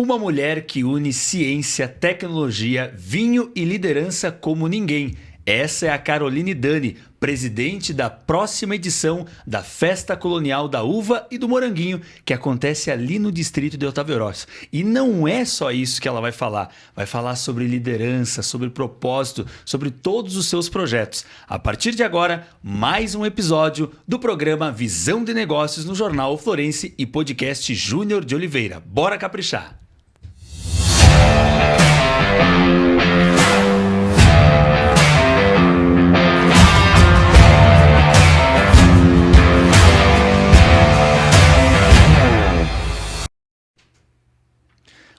Uma mulher que une ciência, tecnologia, vinho e liderança como ninguém. Essa é a Caroline Dani, presidente da próxima edição da Festa Colonial da Uva e do Moranguinho, que acontece ali no distrito de Otávio Eros. E não é só isso que ela vai falar. Vai falar sobre liderança, sobre propósito, sobre todos os seus projetos. A partir de agora, mais um episódio do programa Visão de Negócios no Jornal Florense e podcast Júnior de Oliveira. Bora caprichar!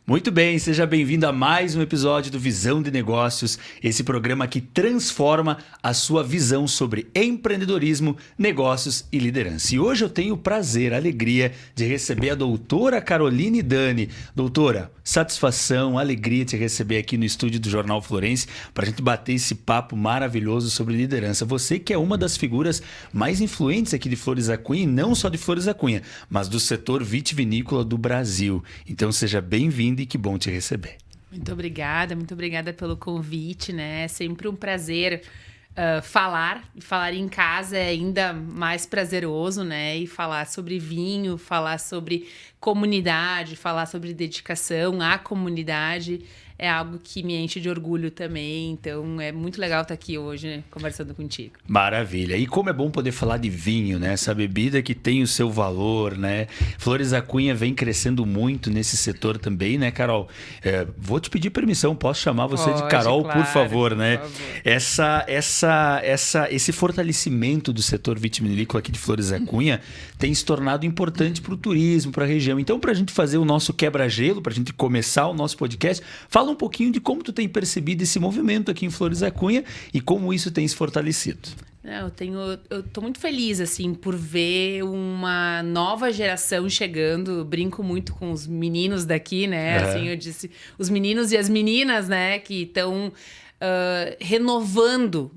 Muito bem, seja bem-vindo a mais um episódio do Visão de Negócios, esse programa que transforma a sua visão sobre empreendedorismo, negócios e liderança. E hoje eu tenho o prazer, a alegria de receber a doutora Caroline Dani. Doutora, satisfação, alegria te receber aqui no estúdio do Jornal Florense para a gente bater esse papo maravilhoso sobre liderança. Você que é uma das figuras mais influentes aqui de Flores da Cunha, e não só de Flores da Cunha, mas do setor vitivinícola do Brasil. Então seja bem-vindo e que bom te receber. Muito obrigada pelo convite, né? É sempre um prazer falar em casa é ainda mais prazeroso, né? E falar sobre vinho, falar sobre comunidade, falar sobre dedicação à comunidade é algo que me enche de orgulho também. Então, é muito legal estar aqui hoje, né, conversando contigo. Maravilha. E como é bom poder falar de vinho, né? Essa bebida que tem o seu valor, né? Flores da Cunha vem crescendo muito nesse setor também, né, Carol? Vou te pedir permissão, posso chamar você de Carol, claro, por favor, né? Por favor. Esse fortalecimento do setor vitivinícola aqui de Flores da Cunha tem se tornado importante para o turismo, para a região. Então, para a gente fazer o nosso quebra-gelo, para a gente começar o nosso podcast, fala um pouquinho de como tu tem percebido esse movimento aqui em Flores da Cunha e como isso tem se fortalecido. Eu tô muito feliz, assim, por ver uma nova geração chegando. Eu brinco muito com os meninos daqui, né? Assim, eu disse, os meninos e as meninas, né? Que estão renovando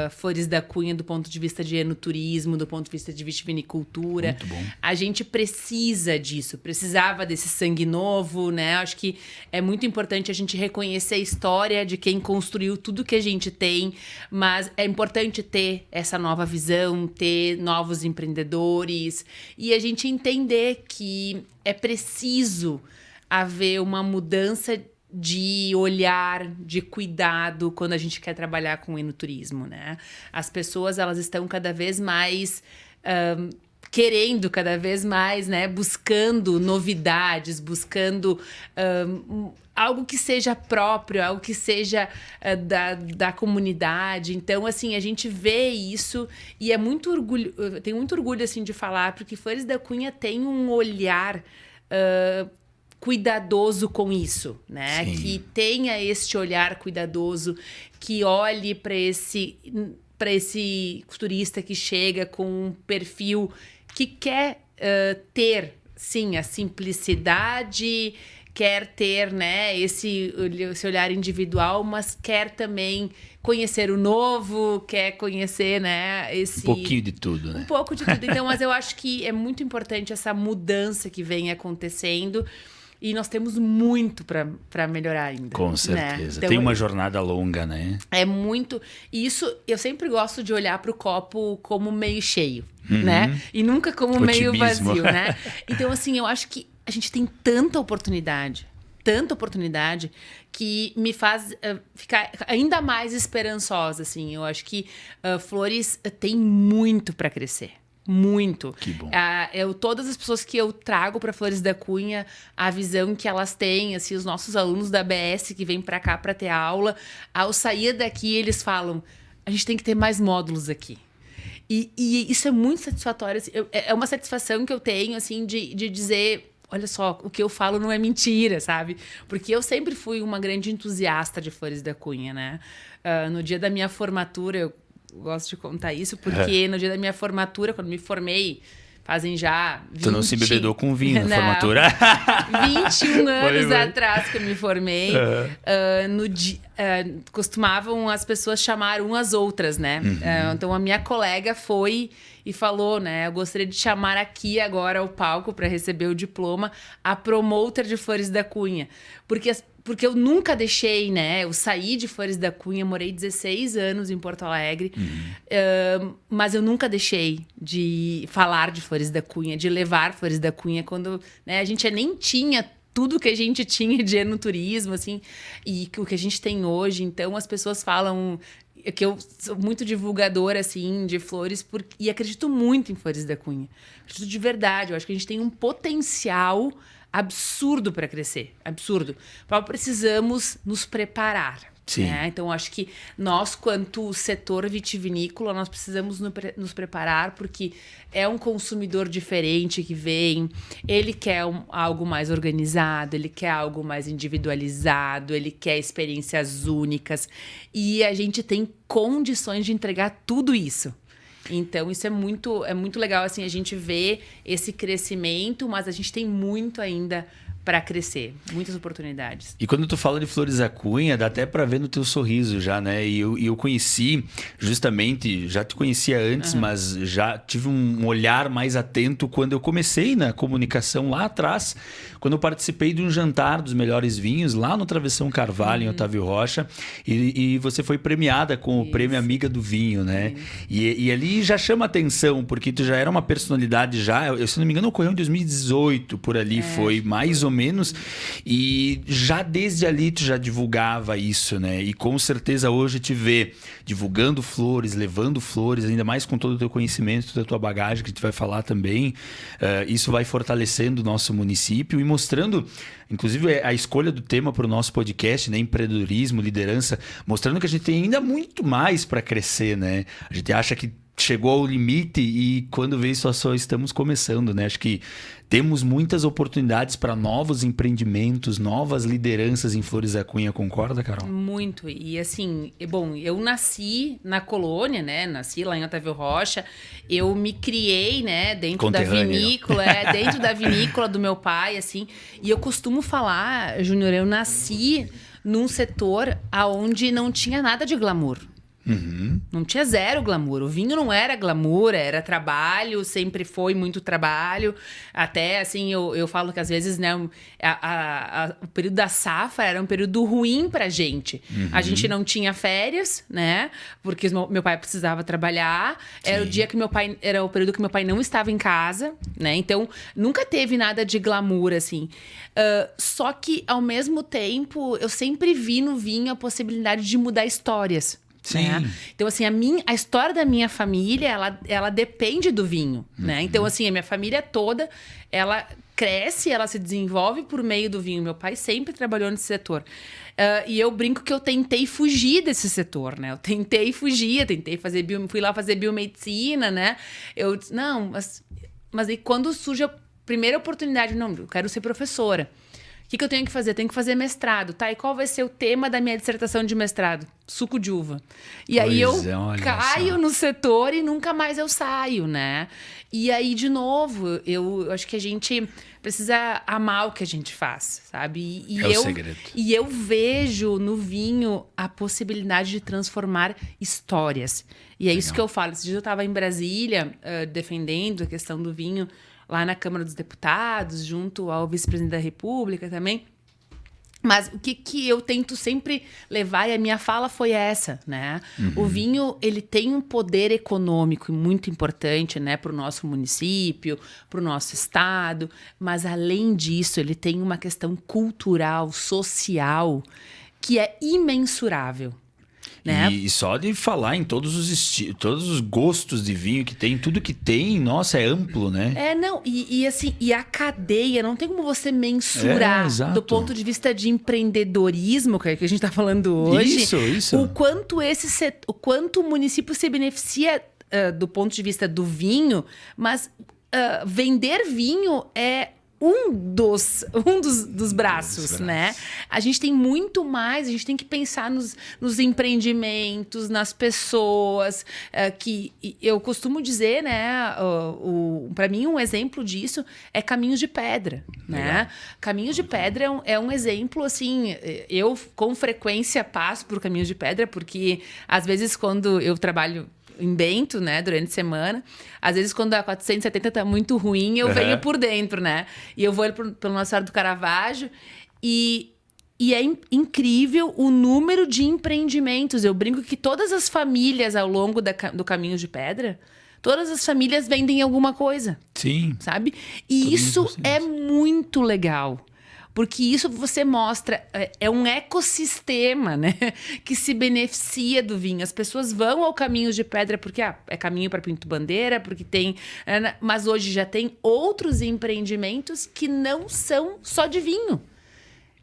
Flores da Cunha do ponto de vista de enoturismo, do ponto de vista de vitivinicultura. Muito bom. A gente precisa disso, precisava desse sangue novo, né? Acho que é muito importante a gente reconhecer a história de quem construiu tudo que a gente tem, mas é importante ter essa nova visão, ter novos empreendedores e a gente entender que é preciso haver uma mudança de olhar, de cuidado quando a gente quer trabalhar com o enoturismo, né? As pessoas, elas estão cada vez mais querendo cada vez mais, né? Buscando novidades, buscando algo que seja próprio, algo que seja da comunidade. Então, assim, a gente vê isso e é muito orgulho, eu tenho muito orgulho, assim, de falar, porque Flores da Cunha tem um olhar cuidadoso com isso, né? Sim. Que tenha este olhar cuidadoso, que olhe para esse turista que chega com um perfil que quer ter, sim, a simplicidade, quer ter, né, esse olhar individual, mas quer também conhecer o novo, quer conhecer, né, um pouquinho de tudo, né? Um pouco de tudo. Então, mas eu acho que é muito importante essa mudança que vem acontecendo. E nós temos muito para melhorar ainda. Com certeza. Né? Então, tem uma jornada longa, né? É muito. E isso, eu sempre gosto de olhar para o copo como meio cheio, né? E nunca como meio vazio, né? Então, assim, eu acho que a gente tem tanta oportunidade, que me faz ficar ainda mais esperançosa, assim. Eu acho que Flores tem muito para crescer. Muito. Que bom. Todas as pessoas que eu trago para Flores da Cunha, a visão que elas têm, assim, os nossos alunos da ABS que vêm para cá para ter aula, ao sair daqui eles falam, a gente tem que ter mais módulos aqui. E isso é muito satisfatório. Assim, é uma satisfação que eu tenho, assim, de dizer, olha só, o que eu falo não é mentira, sabe? Porque eu sempre fui uma grande entusiasta de Flores da Cunha, né? No dia da minha formatura, eu gosto de contar isso, porque no dia da minha formatura, quando me formei, fazem já 20... Tu não se embebedou com vinho na formatura? 21 anos atrás que eu me formei. costumavam as pessoas chamar umas às outras, né? Então a minha colega foi e falou, né? Eu gostaria de chamar aqui agora ao palco para receber o diploma a promoter de Flores da Cunha. Porque eu nunca deixei, né? Eu saí de Flores da Cunha, morei 16 anos em Porto Alegre, mas eu nunca deixei de falar de Flores da Cunha, de levar Flores da Cunha, quando, né, a gente nem tinha tudo que a gente tinha de enoturismo, assim, e o que a gente tem hoje. Então, as pessoas falam que eu sou muito divulgadora, assim, de flores, e acredito muito em Flores da Cunha. Acredito de verdade. Eu acho que a gente tem um potencial absurdo para crescer. Absurdo. Mas precisamos nos preparar. Sim. Né? Então, acho que nós, quanto setor vitivinícola, nós precisamos nos preparar, porque é um consumidor diferente que vem, ele quer algo mais organizado, ele quer algo mais individualizado, ele quer experiências únicas, e a gente tem condições de entregar tudo isso. Então, isso é muito legal, assim, a gente vê esse crescimento, mas a gente tem muito ainda para crescer, muitas oportunidades. E quando tu fala de Flores da Cunha, dá até para ver no teu sorriso já, né? E eu conheci justamente, já te conhecia antes, mas já tive um olhar mais atento quando eu comecei na comunicação lá atrás, quando eu participei de um jantar dos melhores vinhos lá no Travessão Carvalho, em Otávio Rocha, e você foi premiada com o prêmio Amiga do Vinho, né? E ali já chama atenção, porque tu já era uma personalidade já, se não me engano, ocorreu em 2018, por ali, foi mais ou menos, e já desde ali tu já divulgava isso, né? E com certeza hoje te vê divulgando flores, levando flores, ainda mais com todo o teu conhecimento, toda a tua bagagem, que tu vai falar também. Isso vai fortalecendo o nosso município e mostrando, inclusive, a escolha do tema para o nosso podcast, né? Empreendedorismo, liderança, mostrando que a gente tem ainda muito mais para crescer, né? A gente acha que chegou ao limite e quando vê só estamos começando, né? Acho que temos muitas oportunidades para novos empreendimentos, novas lideranças em Flores da Cunha, concorda, Carol? Muito. E assim, bom, eu nasci na colônia, né? Nasci lá em Otávio Rocha. Eu me criei, né, dentro da vinícola, dentro da vinícola do meu pai, assim. E eu costumo falar, Júnior, eu nasci num setor onde não tinha nada de glamour. Não tinha zero glamour. O vinho não era glamour, era trabalho, sempre foi muito trabalho. Até, assim, eu falo que às vezes, né, o período da safra era um período ruim pra gente. A gente não tinha férias, né, porque meu pai precisava trabalhar. Era era o período que meu pai não estava em casa, né, então nunca teve nada de glamour, assim. Só que, ao mesmo tempo, eu sempre vi no vinho a possibilidade de mudar histórias. Sim. Né? Então, assim, a história da minha família, ela depende do vinho, né? Então, assim, a minha família toda, ela cresce, ela se desenvolve por meio do vinho. Meu pai sempre trabalhou nesse setor. E eu brinco que eu tentei fugir desse setor, né? Eu tentei fugir, fui lá fazer biomedicina, né? Eu disse, não, mas aí quando surge a primeira oportunidade, não, eu quero ser professora. O que eu tenho que fazer? Tenho que fazer mestrado, tá? E qual vai ser o tema da minha dissertação de mestrado? Suco de uva. E aí eu caio no setor e nunca mais eu saio, né? E aí, de novo, eu acho que a gente precisa amar o que a gente faz, sabe? O segredo. E eu vejo no vinho a possibilidade de transformar histórias. E é isso que eu falo. Esse dia eu estava em Brasília defendendo a questão do vinho, lá na Câmara dos Deputados, junto ao vice-presidente da República também. Mas o que eu tento sempre levar, e a minha fala foi essa, né? O vinho, ele tem um poder econômico muito importante, né? Para o nosso município, para o nosso estado. Mas, além disso, ele tem uma questão cultural, social, que é imensurável. Né? E só de falar em todos os gostos de vinho que tem, tudo que tem, nossa, é amplo, né? Assim, e a cadeia, não tem como você mensurar do ponto de vista de empreendedorismo, que é o que a gente está falando hoje. Isso. O quanto o município se beneficia do ponto de vista do vinho, mas vender vinho é dos braços, né? A gente tem muito mais, a gente tem que pensar nos empreendimentos, nas pessoas, que eu costumo dizer, né? Para mim, um exemplo disso é Caminhos de Pedra, né? Caminhos de Pedra é um exemplo, assim, eu com frequência passo por Caminhos de Pedra, porque às vezes quando eu trabalho em Bento, né, durante a semana. Às vezes, quando a 470 tá muito ruim, eu venho por dentro, né? E eu vou ali pelo Nossa Senhora do Caravaggio e é incrível o número de empreendimentos. Eu brinco que todas as famílias ao longo do Caminho de Pedra, todas as famílias vendem alguma coisa. Sim. Sabe? E isso é muito legal. Porque isso você mostra, é um ecossistema, né? Que se beneficia do vinho. As pessoas vão ao Caminhos de Pedra porque é caminho para Pinto Bandeira, porque tem... Mas hoje já tem outros empreendimentos que não são só de vinho,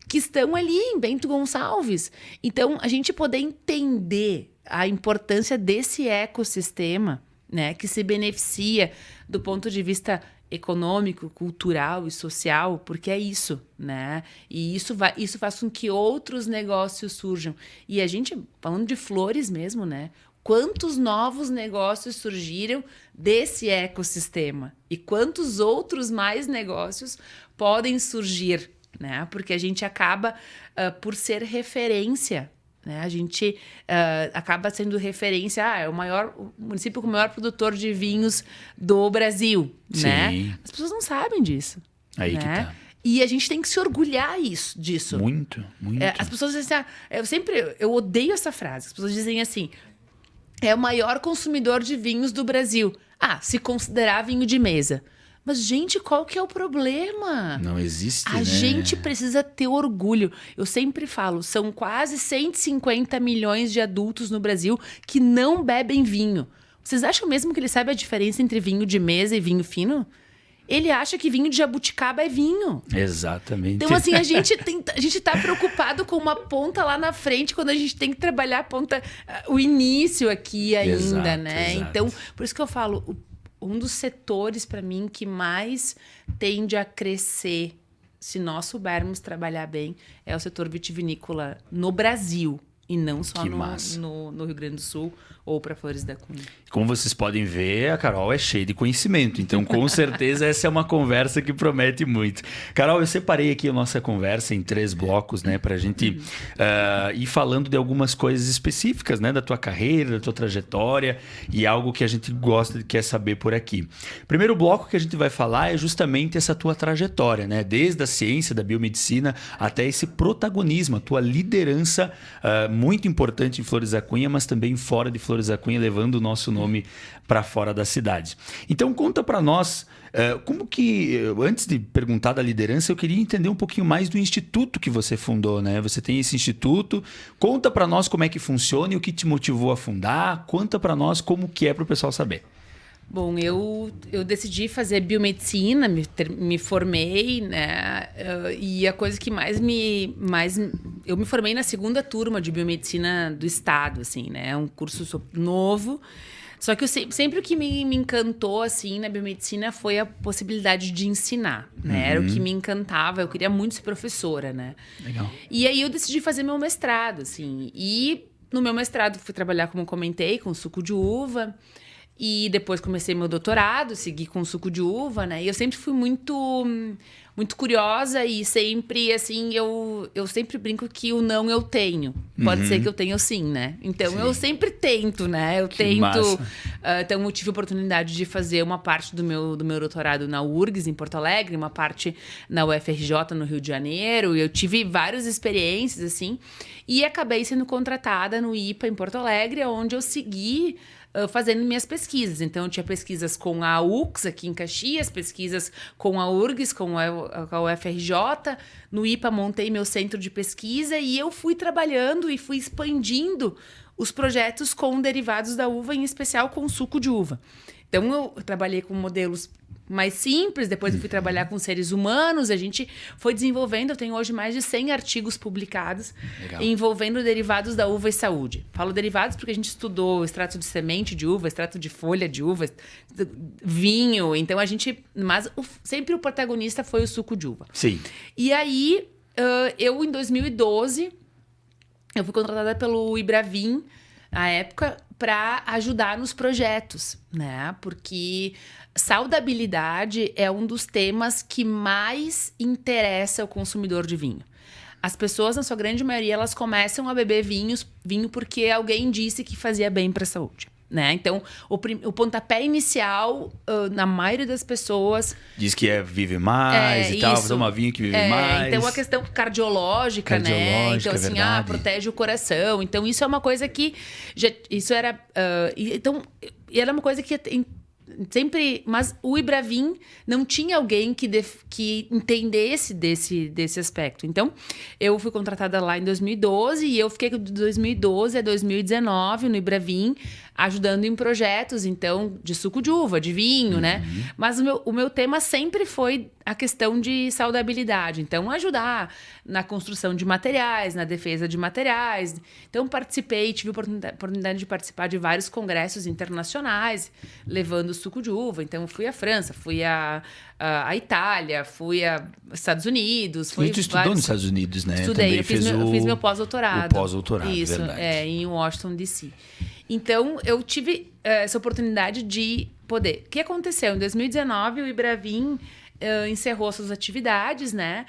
que estão ali em Bento Gonçalves. Então, a gente poder entender a importância desse ecossistema, né? Que se beneficia do ponto de vista econômico, cultural e social, porque é isso, né? E isso faz com que outros negócios surjam. E a gente, falando de flores mesmo, né? Quantos novos negócios surgiram desse ecossistema? E quantos outros mais negócios podem surgir, né? Porque a gente acaba por ser referência, né? A gente acaba sendo referência, é o município com o maior produtor de vinhos do Brasil, né? As pessoas não sabem disso. Aí né? que tá. E a gente tem que se orgulhar disso. Muito. As pessoas dizem assim, eu odeio essa frase. As pessoas dizem assim, é o maior consumidor de vinhos do Brasil. Se considerar vinho de mesa. Mas, gente, qual que é o problema? Não existe, A gente precisa ter orgulho. Eu sempre falo, são quase 150 milhões de adultos no Brasil que não bebem vinho. Vocês acham mesmo que ele sabe a diferença entre vinho de mesa e vinho fino? Ele acha que vinho de jabuticaba é vinho. Exatamente. Então, assim, a gente tá preocupado com uma ponta lá na frente, quando a gente tem que trabalhar a ponta, o início aqui ainda, né? Exato. Então, por isso que eu falo, um dos setores, para mim, que mais tende a crescer, se nós soubermos trabalhar bem, é o setor vitivinícola no Brasil. E não só no Rio Grande do Sul ou para Flores da Cunha. Como vocês podem ver, a Carol é cheia de conhecimento. Então, com certeza, essa é uma conversa que promete muito. Carol, eu separei aqui a nossa conversa em 3 blocos, né? Pra gente ir falando de algumas coisas específicas, né? Da tua carreira, da tua trajetória e algo que a gente gosta e quer saber por aqui. Primeiro bloco que a gente vai falar é justamente essa tua trajetória, né? Desde a ciência, da biomedicina, até esse protagonismo, a tua liderança muito importante em Flores da Cunha, mas também fora de Flores da Cunha, levando o nosso nome para fora da cidade. Então, conta para nós, como que, antes de perguntar da liderança, eu queria entender um pouquinho mais do instituto que você fundou, né? Você tem esse instituto, conta para nós como é que funciona e o que te motivou a fundar, conta para nós como que é para o pessoal saber. Bom, eu decidi fazer biomedicina, me formei, né? E a coisa que eu me formei na 2ª turma de biomedicina do estado, assim, né? É um curso novo. Só que sempre o que me encantou, assim, na biomedicina foi a possibilidade de ensinar, né? Era o que me encantava. Eu queria muito ser professora, né? Legal. E aí eu decidi fazer meu mestrado, assim. E no meu mestrado fui trabalhar, como comentei, com suco de uva. E depois comecei meu doutorado, segui com suco de uva, né? E eu sempre fui muito curiosa e sempre, assim, eu sempre brinco que o não eu tenho. Pode ser que eu tenha o sim, né? Então, eu sempre tento, né? Então, eu tive a oportunidade de fazer uma parte do meu doutorado na URGS, em Porto Alegre, uma parte na UFRJ, no Rio de Janeiro. Eu tive várias experiências, assim. E acabei sendo contratada no IPA, em Porto Alegre, onde eu segui fazendo minhas pesquisas. Então, eu tinha pesquisas com a UX aqui em Caxias, pesquisas com a URGS, com a UFRJ. No IPA, montei meu centro de pesquisa e eu fui trabalhando e fui expandindo os projetos com derivados da uva, em especial com suco de uva. Então, eu trabalhei com modelos mais simples, depois eu fui trabalhar com seres humanos, a gente foi desenvolvendo, eu tenho hoje mais de 100 artigos publicados envolvendo derivados da uva e saúde. Falo derivados porque a gente estudou extrato de semente de uva, extrato de folha de uva, vinho, então a gente... Mas sempre o protagonista foi o suco de uva. Sim. E aí, eu em 2012, eu fui contratada pelo Ibravin, à época, para ajudar nos projetos, né? Porque saudabilidade é um dos temas que mais interessa o consumidor de vinho. As pessoas, na sua grande maioria, elas começam a beber vinho porque alguém disse que fazia bem para a saúde. Né? Então, o pontapé inicial, na maioria das pessoas... Diz que vive mais e tal, toma vinho que vive mais. Então, a questão cardiológica, né? Então, assim, protege o coração. Então, isso é uma coisa que... Isso era... Então, era uma coisa que... Sempre, mas o Ibravin não tinha alguém que entendesse desse aspecto. Então, eu fui contratada lá em 2012 e eu fiquei de 2012 a 2019 no Ibravin, ajudando em projetos, então, de suco de uva, de vinho, né? Mas o meu tema sempre foi a questão de saudabilidade. Então, ajudar na construção de materiais, na defesa de materiais. Então, tive a oportunidade de participar de vários congressos internacionais, levando suco de uva. Então, fui à França, fui à Itália, fui aos Estados Unidos. E tu estudou nos Estados Unidos, né? Estudei, eu fiz meu pós-doutorado. O pós-doutorado, isso, verdade. Em Washington, D.C. Então, eu tive essa oportunidade de poder... O que aconteceu? Em 2019, o Ibravin encerrou suas atividades, né?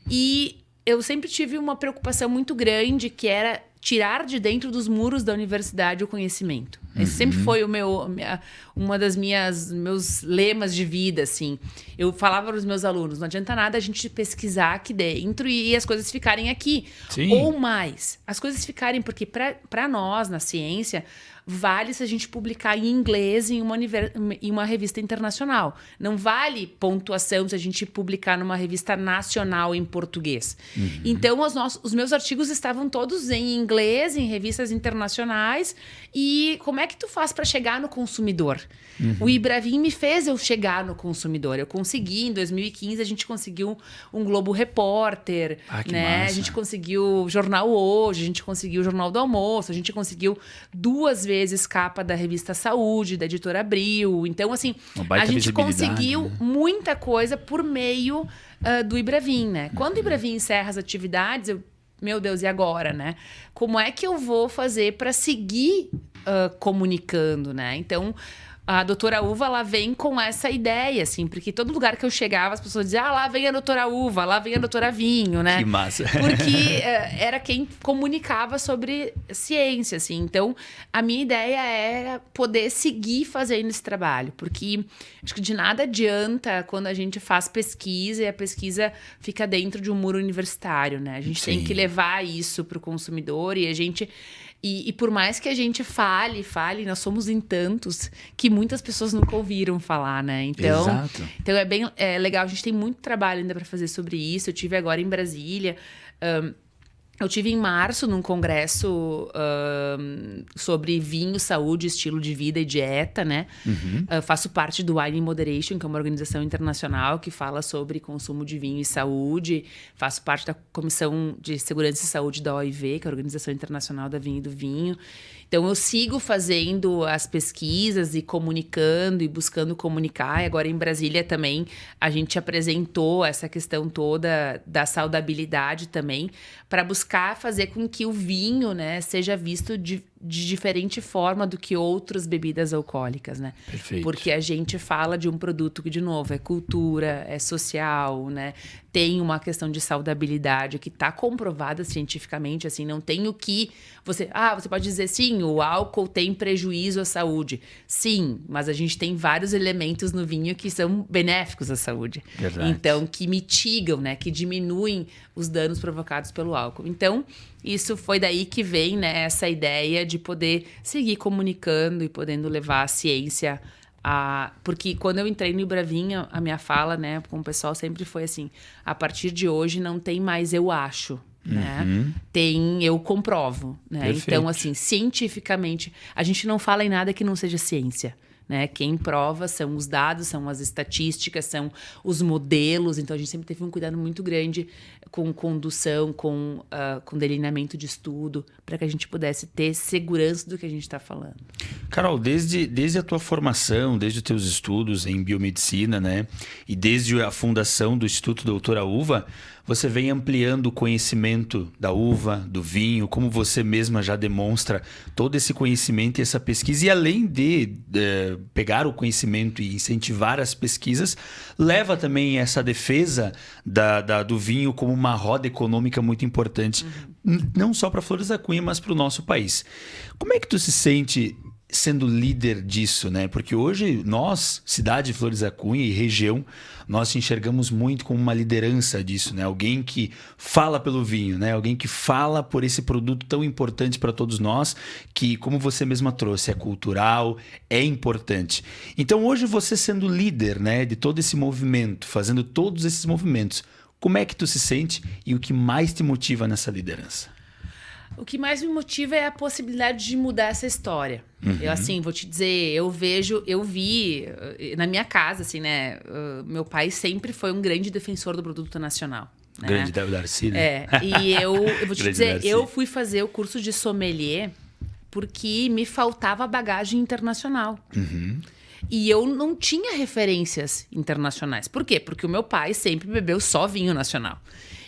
E eu sempre tive uma preocupação muito grande, que era tirar de dentro dos muros da universidade o conhecimento. Esse sempre foi uma das meus lemas de vida, assim. Eu falava para os meus alunos, não adianta nada a gente pesquisar aqui dentro e as coisas ficarem aqui. Sim. Ou mais. As coisas ficarem, porque para nós, na ciência, vale se a gente publicar em inglês em uma revista internacional. Não vale pontuação se a gente publicar numa revista nacional em português. Então, os meus artigos estavam todos em inglês, em revistas internacionais. E como é que tu faz para chegar no consumidor? O Ibravin me fez eu chegar no consumidor. Eu consegui, em 2015, a gente conseguiu um Globo Repórter, né? Massa. A gente conseguiu o Jornal Hoje, a gente conseguiu o Jornal do Almoço, a gente conseguiu 2 vezes capa da revista Saúde, da editora Abril. Então, assim, a gente conseguiu muita coisa por meio do Ibravin, né? Quando o Ibravin encerra as atividades, meu Deus, e agora, né? Como é que eu vou fazer para seguir comunicando, né? Então, a doutora Uva, ela vem com essa ideia, assim, porque todo lugar que eu chegava, as pessoas diziam, lá vem a doutora Uva, lá vem a doutora Vinho, né? Que massa. Porque era quem comunicava sobre ciência, assim. Então, a minha ideia era poder seguir fazendo esse trabalho, porque acho que de nada adianta quando a gente faz pesquisa e a pesquisa fica dentro de um muro universitário, né? A gente tem que levar isso para o consumidor e a gente... E por mais que a gente fale, nós somos em tantos que muitas pessoas nunca ouviram falar, né? Então, exato. Então é bem legal. A gente tem muito trabalho ainda para fazer sobre isso. Eu tive agora em Brasília. Eu tive em março num congresso sobre vinho, saúde, estilo de vida e dieta, né? Faço parte do Wine in Moderation, que é uma organização internacional que fala sobre consumo de vinho e saúde. Faço parte da Comissão de Segurança e Saúde da OIV, que é a Organização Internacional da Vinho e do Vinho. Então, eu sigo fazendo as pesquisas e comunicando e buscando comunicar. E agora, em Brasília, também, a gente apresentou essa questão toda da saudabilidade também, para buscar fazer com que o vinho, né, seja visto de diferente forma do que outras bebidas alcoólicas, né? Perfeito. Porque a gente fala de um produto que, de novo, é cultura, é social, né? Tem uma questão de saudabilidade que está comprovada cientificamente, assim, não tem o que você pode dizer, sim, o álcool tem prejuízo à saúde. Sim, mas a gente tem vários elementos no vinho que são benéficos à saúde. Verdade. Então, que mitigam, né? Que diminuem os danos provocados pelo álcool. Então, isso foi daí que vem, né, essa ideia de poder seguir comunicando e podendo levar a ciência porque quando eu entrei no Ibravin, a minha fala, né, com o pessoal sempre foi assim, a partir de hoje não tem mais eu acho, né? Tem eu comprovo, né? Perfeito. Então, assim, cientificamente, a gente não fala em nada que não seja ciência. né? Quem prova são os dados, são as estatísticas, são os modelos. Então, a gente sempre teve um cuidado muito grande com condução, com delineamento de estudo, para que a gente pudesse ter segurança do que a gente está falando. Carol, desde a tua formação, desde os teus estudos em biomedicina, né? E desde a fundação do Instituto Doutora Uva, você vem ampliando o conhecimento da uva, do vinho, como você mesma já demonstra todo esse conhecimento e essa pesquisa. E além de pegar o conhecimento e incentivar as pesquisas, leva também essa defesa do vinho como uma roda econômica muito importante, não só para Flores da Cunha, mas para o nosso país. Como é que tu se sente sendo líder disso, né? Porque hoje nós, cidade de Flores da Cunha e região, nós te enxergamos muito como uma liderança disso, né? Alguém que fala pelo vinho, né? Alguém que fala por esse produto tão importante para todos nós, que, como você mesma trouxe, é cultural, é importante. Então hoje você sendo líder, né, de todo esse movimento, fazendo todos esses movimentos, como é que tu se sente e o que mais te motiva nessa liderança? O que mais me motiva é a possibilidade de mudar essa história. Eu, assim, vou te dizer, eu vi na minha casa, assim, né? Meu pai sempre foi um grande defensor do produto nacional. Né? Grande Darcy, né? E eu vou te dizer, Darcy. eu fui fazer o curso de sommelier porque me faltava bagagem internacional. E eu não tinha referências internacionais. Por quê? Porque o meu pai sempre bebeu só vinho nacional.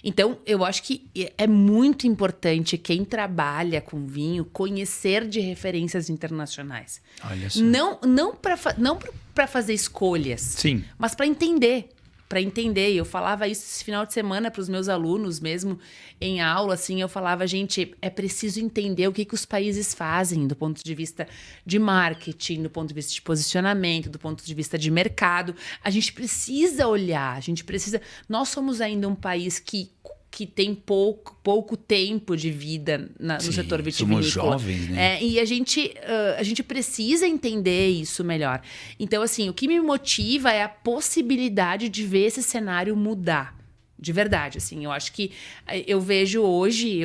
Então, eu acho que é muito importante quem trabalha com vinho conhecer de referências internacionais. Olha só. Não para fazer escolhas, Sim. mas para entender. Para entender. Eu falava isso esse final de semana para os meus alunos mesmo em aula, assim, eu falava, gente, é preciso entender o que os países fazem do ponto de vista de marketing, do ponto de vista de posicionamento, do ponto de vista de mercado. A gente precisa olhar, nós somos ainda um país que tem pouco tempo de vida no setor vitivinícola. Somos jovens, né? E a gente precisa entender isso melhor. Então, assim, o que me motiva é a possibilidade de ver esse cenário mudar. De verdade, assim. Eu acho que eu vejo hoje,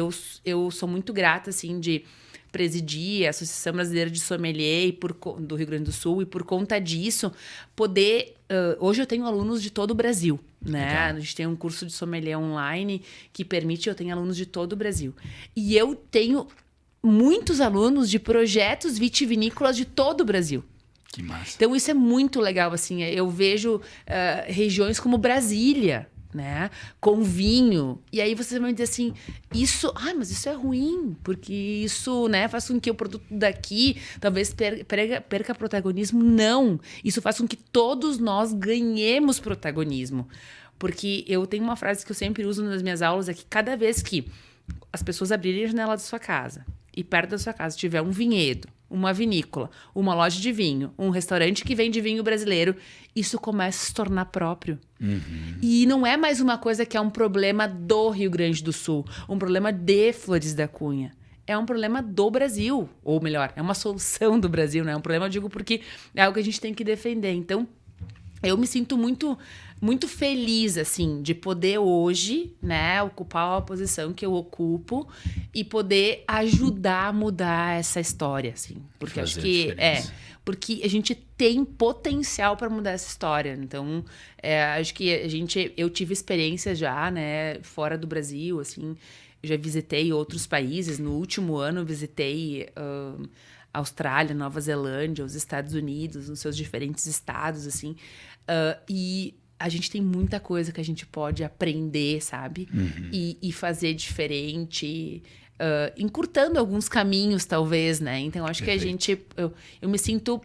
eu sou muito grata, assim, de presidir a Associação Brasileira de Sommelier do Rio Grande do Sul, e por conta disso, poder... hoje eu tenho alunos de todo o Brasil, né? Legal. A gente tem um curso de sommelier online que permite eu tenho alunos de todo o Brasil. E eu tenho muitos alunos de projetos vitivinícolas de todo o Brasil. Que massa. Então, isso é muito legal, assim. Eu vejo regiões como Brasília, né, com vinho, e aí você vai dizer assim, mas isso é ruim, porque isso, né, faz com que o produto daqui talvez perca protagonismo. Não, isso faz com que todos nós ganhemos protagonismo, porque eu tenho uma frase que eu sempre uso nas minhas aulas, é que cada vez que as pessoas abrirem a janela da sua casa e perto da sua casa tiver um vinhedo, uma vinícola, uma loja de vinho, um restaurante que vende vinho brasileiro, isso começa a se tornar próprio. E não é mais uma coisa que é um problema do Rio Grande do Sul, um problema de Flores da Cunha. É um problema do Brasil, ou melhor, é uma solução do Brasil, né? É um problema, eu digo, porque é algo que a gente tem que defender. Então, eu me sinto muito, muito feliz, assim, de poder hoje, né, ocupar a posição que eu ocupo e poder ajudar a mudar essa história, assim. Porque acho que porque a gente tem potencial para mudar essa história. Então, acho que eu tive experiência já, né, fora do Brasil, assim. Eu já visitei outros países. No último ano, eu visitei Austrália, Nova Zelândia, os Estados Unidos, nos seus diferentes estados, assim. E a gente tem muita coisa que a gente pode aprender, sabe? E fazer diferente, encurtando alguns caminhos, talvez, né? Então, acho Perfeito. Que eu me sinto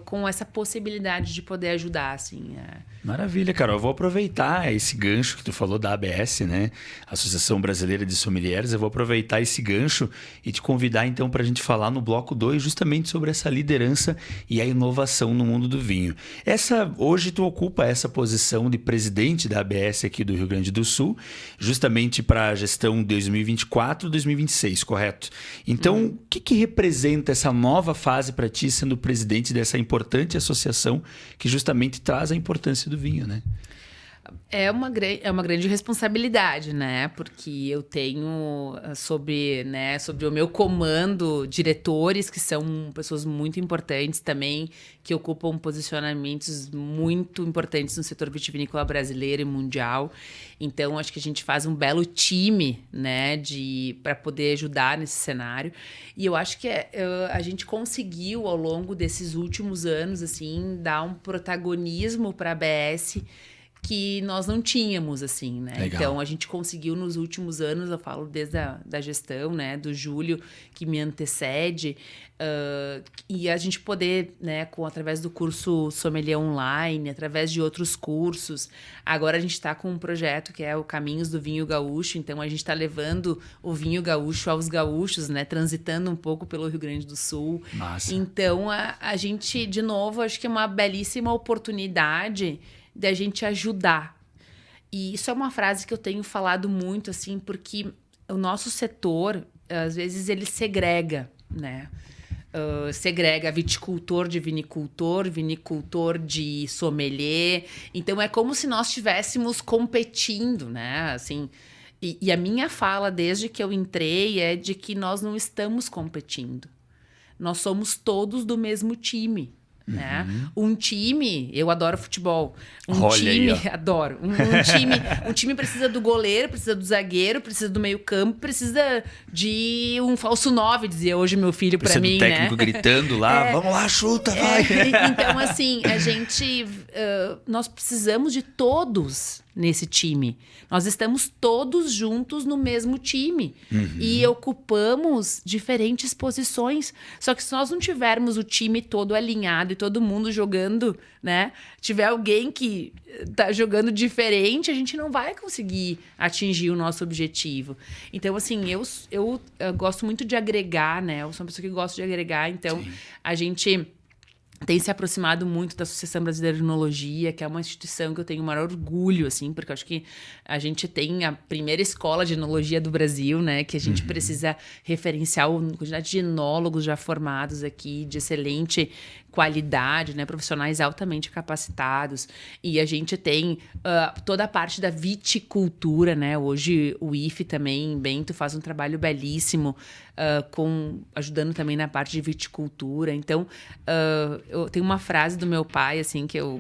com essa possibilidade de poder ajudar, assim. Maravilha, Carol. Eu vou aproveitar esse gancho que tu falou da ABS, né? Associação Brasileira de Sommeliers. Eu vou aproveitar esse gancho e te convidar, então, para a gente falar no bloco 2 justamente sobre essa liderança e a inovação no mundo do vinho. Hoje tu ocupa essa posição de presidente da ABS aqui do Rio Grande do Sul, justamente para a gestão 2024-2026, correto? Então, o que representa essa nova fase para ti sendo presidente dessa importante associação que justamente traz a importância do vinho, né? É uma grande responsabilidade, né? Porque eu tenho sobre o meu comando diretores que são pessoas muito importantes também, que ocupam posicionamentos muito importantes no setor vitivinícola brasileiro e mundial. Então, acho que a gente faz um belo time, né, para poder ajudar nesse cenário. E eu acho que a gente conseguiu, ao longo desses últimos anos, assim, dar um protagonismo para a ABS que nós não tínhamos, assim, né? Legal. Então, a gente conseguiu nos últimos anos, eu falo desde da gestão, né? Do Júlio, que me antecede, e a gente poder, né? Através do curso Sommelier Online, através de outros cursos. Agora, a gente está com um projeto que é o Caminhos do Vinho Gaúcho. Então, a gente está levando o vinho gaúcho aos gaúchos, né? Transitando um pouco pelo Rio Grande do Sul. Massa. Então, a gente, de novo, acho que é uma belíssima oportunidade da gente ajudar. E isso é uma frase que eu tenho falado muito, assim, porque o nosso setor, às vezes, ele segrega, né? Segrega viticultor de vinicultor, vinicultor de sommelier. Então, é como se nós estivéssemos competindo, né? Assim, e a minha fala, desde que eu entrei, é de que nós não estamos competindo. Nós somos todos do mesmo time. Né? Um time, eu adoro futebol. Olha aí, ó. Adoro. Um time precisa do goleiro, precisa do zagueiro, precisa do meio-campo, precisa de um falso 9, dizia hoje meu filho pra mim, né? Precisa do técnico gritando lá, vamos lá, chuta, vai. Então, assim, nós precisamos de todos nesse time. Nós estamos todos juntos no mesmo time e ocupamos diferentes posições. Só que se nós não tivermos o time todo alinhado e todo mundo jogando, né? Tiver alguém que tá jogando diferente, a gente não vai conseguir atingir o nosso objetivo. Então, assim, eu gosto muito de agregar, né? Eu sou uma pessoa que gosta de agregar. Então, sim, a gente tem se aproximado muito da Associação Brasileira de Enologia, que é uma instituição que eu tenho o maior orgulho, assim, porque eu acho que a gente tem a primeira escola de enologia do Brasil, né? Que a gente precisa referenciar a quantidade de enólogos já formados aqui, de excelente qualidade, né? Profissionais altamente capacitados. E a gente tem toda a parte da viticultura, né? Hoje o IFE também, Bento, faz um trabalho belíssimo ajudando também na parte de viticultura. Então, eu tenho uma frase do meu pai, assim, que eu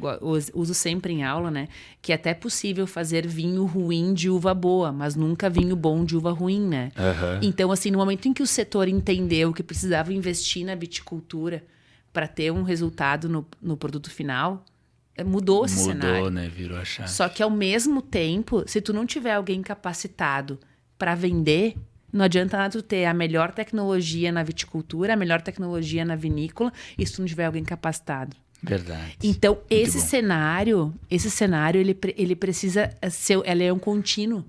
uso sempre em aula, né? Que é até possível fazer vinho ruim de uva boa, mas nunca vinho bom de uva ruim, né? Então, assim, no momento em que o setor entendeu que precisava investir na viticultura para ter um resultado no produto final, mudou esse cenário. Mudou, né? Virou a chave. Só que, ao mesmo tempo, se tu não tiver alguém capacitado para vender, não adianta nada tu ter a melhor tecnologia na viticultura, a melhor tecnologia na vinícola, e se tu não tiver alguém capacitado. Verdade. Então, esse cenário, ele precisa ser, ele é um contínuo.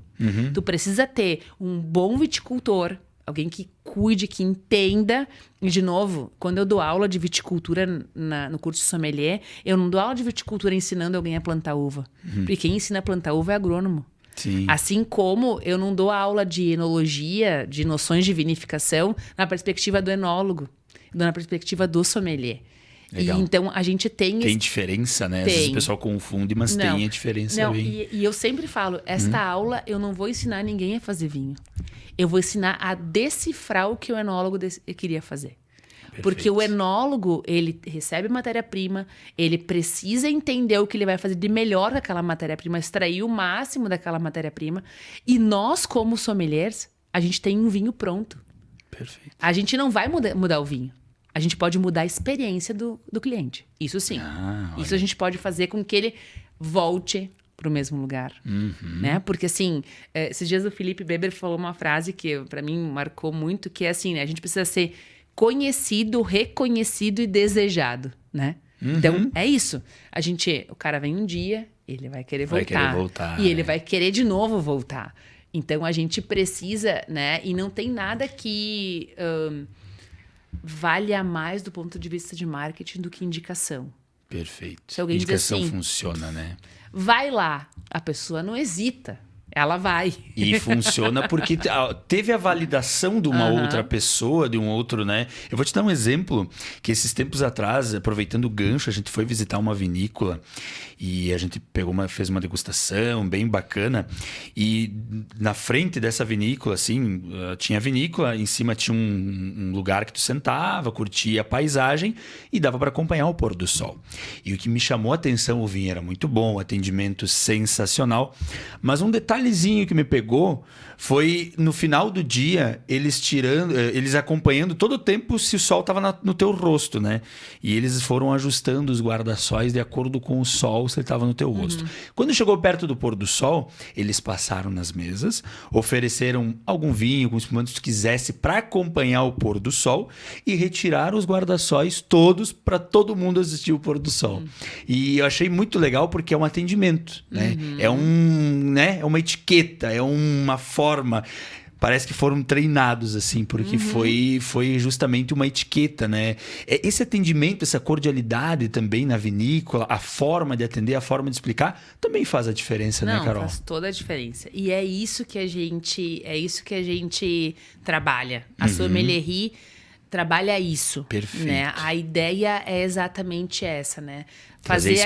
Tu precisa ter um bom viticultor, alguém que cuide, que entenda. E, de novo, quando eu dou aula de viticultura no curso de sommelier, eu não dou aula de viticultura ensinando alguém a plantar uva. Porque quem ensina a plantar uva é agrônomo. Sim. Assim como eu não dou aula de enologia, de noções de vinificação, na perspectiva do enólogo, na perspectiva do sommelier. Legal. E então a gente tem... Tem diferença, né? Tem. Às vezes o pessoal confunde, mas Não. tem a diferença. Não, bem... e eu sempre falo, esta aula eu não vou ensinar ninguém a fazer vinho. Eu vou ensinar a decifrar o que o enólogo queria fazer. Perfeito. Porque o enólogo, ele recebe matéria-prima, ele precisa entender o que ele vai fazer de melhor daquela matéria-prima, extrair o máximo daquela matéria-prima. E nós, como sommeliers, a gente tem um vinho pronto. Perfeito. A gente não vai mudar o vinho. A gente pode mudar a experiência do cliente. Isso sim. Isso a gente pode fazer com que ele volte para o mesmo lugar. Né? Porque, assim, esses dias o Felipe Beber falou uma frase que, para mim, marcou muito, que é assim, né? A gente precisa ser conhecido, reconhecido e desejado, né? Então, é isso. O cara vem um dia, ele vai querer voltar. E ele vai querer de novo voltar. Então, a gente precisa, né? E não tem nada que valha mais do ponto de vista de marketing do que indicação. Perfeito. Se alguém indicação diz assim, funciona, né? Vai lá. A pessoa não hesita. ela vai. E funciona porque teve a validação de uma outra pessoa, de um outro, né? Eu vou te dar um exemplo, que esses tempos atrás, aproveitando o gancho, a gente foi visitar uma vinícola e a gente fez uma degustação bem bacana. E na frente dessa vinícola, assim, tinha a vinícola, em cima tinha um lugar que tu sentava, curtia a paisagem e dava para acompanhar o pôr do sol. E o que me chamou a atenção, o vinho era muito bom, o atendimento sensacional, mas um detalhezinho que me pegou foi no final do dia eles acompanhando todo o tempo se o sol estava no teu rosto, né? E eles foram ajustando os guarda-sóis de acordo com o sol, se ele estava no teu rosto. Quando chegou perto do pôr do sol, eles passaram nas mesas, ofereceram algum vinho, com espumante que tu quisesse para acompanhar o pôr do sol e retiraram os guarda-sóis todos para todo mundo assistir o pôr do sol. E eu achei muito legal porque é um atendimento, né? É uma etiqueta, é uma forma. Parece que foram treinados, assim, porque foi justamente uma etiqueta, né? Esse atendimento, essa cordialidade também na vinícola, a forma de atender, a forma de explicar, também faz a diferença, né, Carol? Faz toda a diferença. E é isso que a gente trabalha. A sommelierie trabalha isso. Perfeito. Né? A ideia é exatamente essa, né? Fazer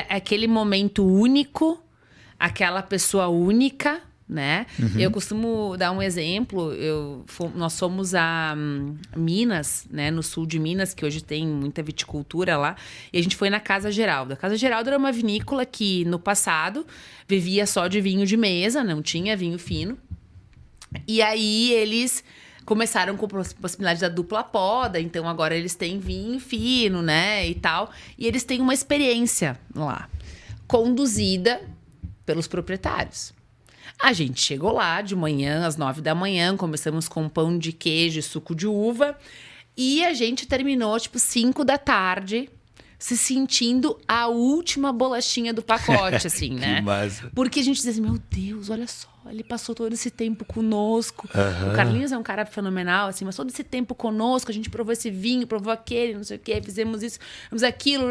aquele momento único, aquela pessoa única, né? Eu costumo dar um exemplo. Nós fomos a Minas, né? No sul de Minas, que hoje tem muita viticultura lá. E a gente foi na Casa Geraldo. A Casa Geraldo era uma vinícola que, no passado, vivia só de vinho de mesa, não tinha vinho fino. E aí, eles começaram com a possibilidade da dupla poda. Então, agora eles têm vinho fino, né? E tal. E eles têm uma experiência lá, conduzida pelos proprietários. A gente chegou lá de manhã, às 9 da manhã, começamos com pão de queijo e suco de uva. E a gente terminou, 5 da tarde, se sentindo a última bolachinha do pacote, assim, né? Massa. Porque a gente dizia assim, meu Deus, olha só, ele passou todo esse tempo conosco. O Carlinhos é um cara fenomenal, assim, mas todo esse tempo conosco, a gente provou esse vinho, provou aquele, não sei o quê, fizemos isso, fizemos aquilo,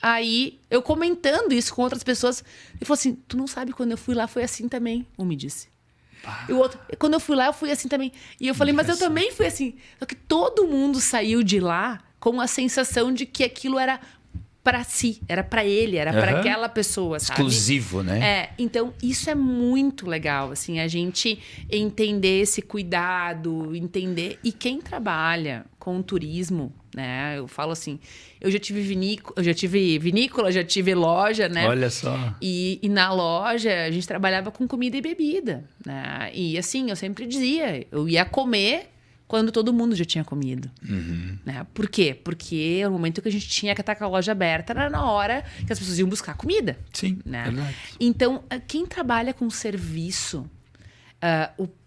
Aí, eu comentando isso com outras pessoas, ele falou assim, tu não sabe, quando eu fui lá foi assim também, um me disse. E o outro, quando eu fui lá, eu fui assim também. E eu falei, mas eu também fui assim. Só que todo mundo saiu de lá com a sensação de que aquilo era para si, era para ele, era para aquela pessoa, sabe? Exclusivo, né? Então isso é muito legal, assim, a gente entender esse cuidado, entender. E quem trabalha com turismo, né? Eu falo assim, eu já tive vinícola, já tive loja, né? Olha só. E na loja a gente trabalhava com comida e bebida, né? E assim, eu sempre dizia, eu ia comer quando todo mundo já tinha comido. Né? Por quê? Porque o momento que a gente tinha que estar com a loja aberta era na hora que as pessoas iam buscar comida. Sim, né? verdade. Então, quem trabalha com serviço,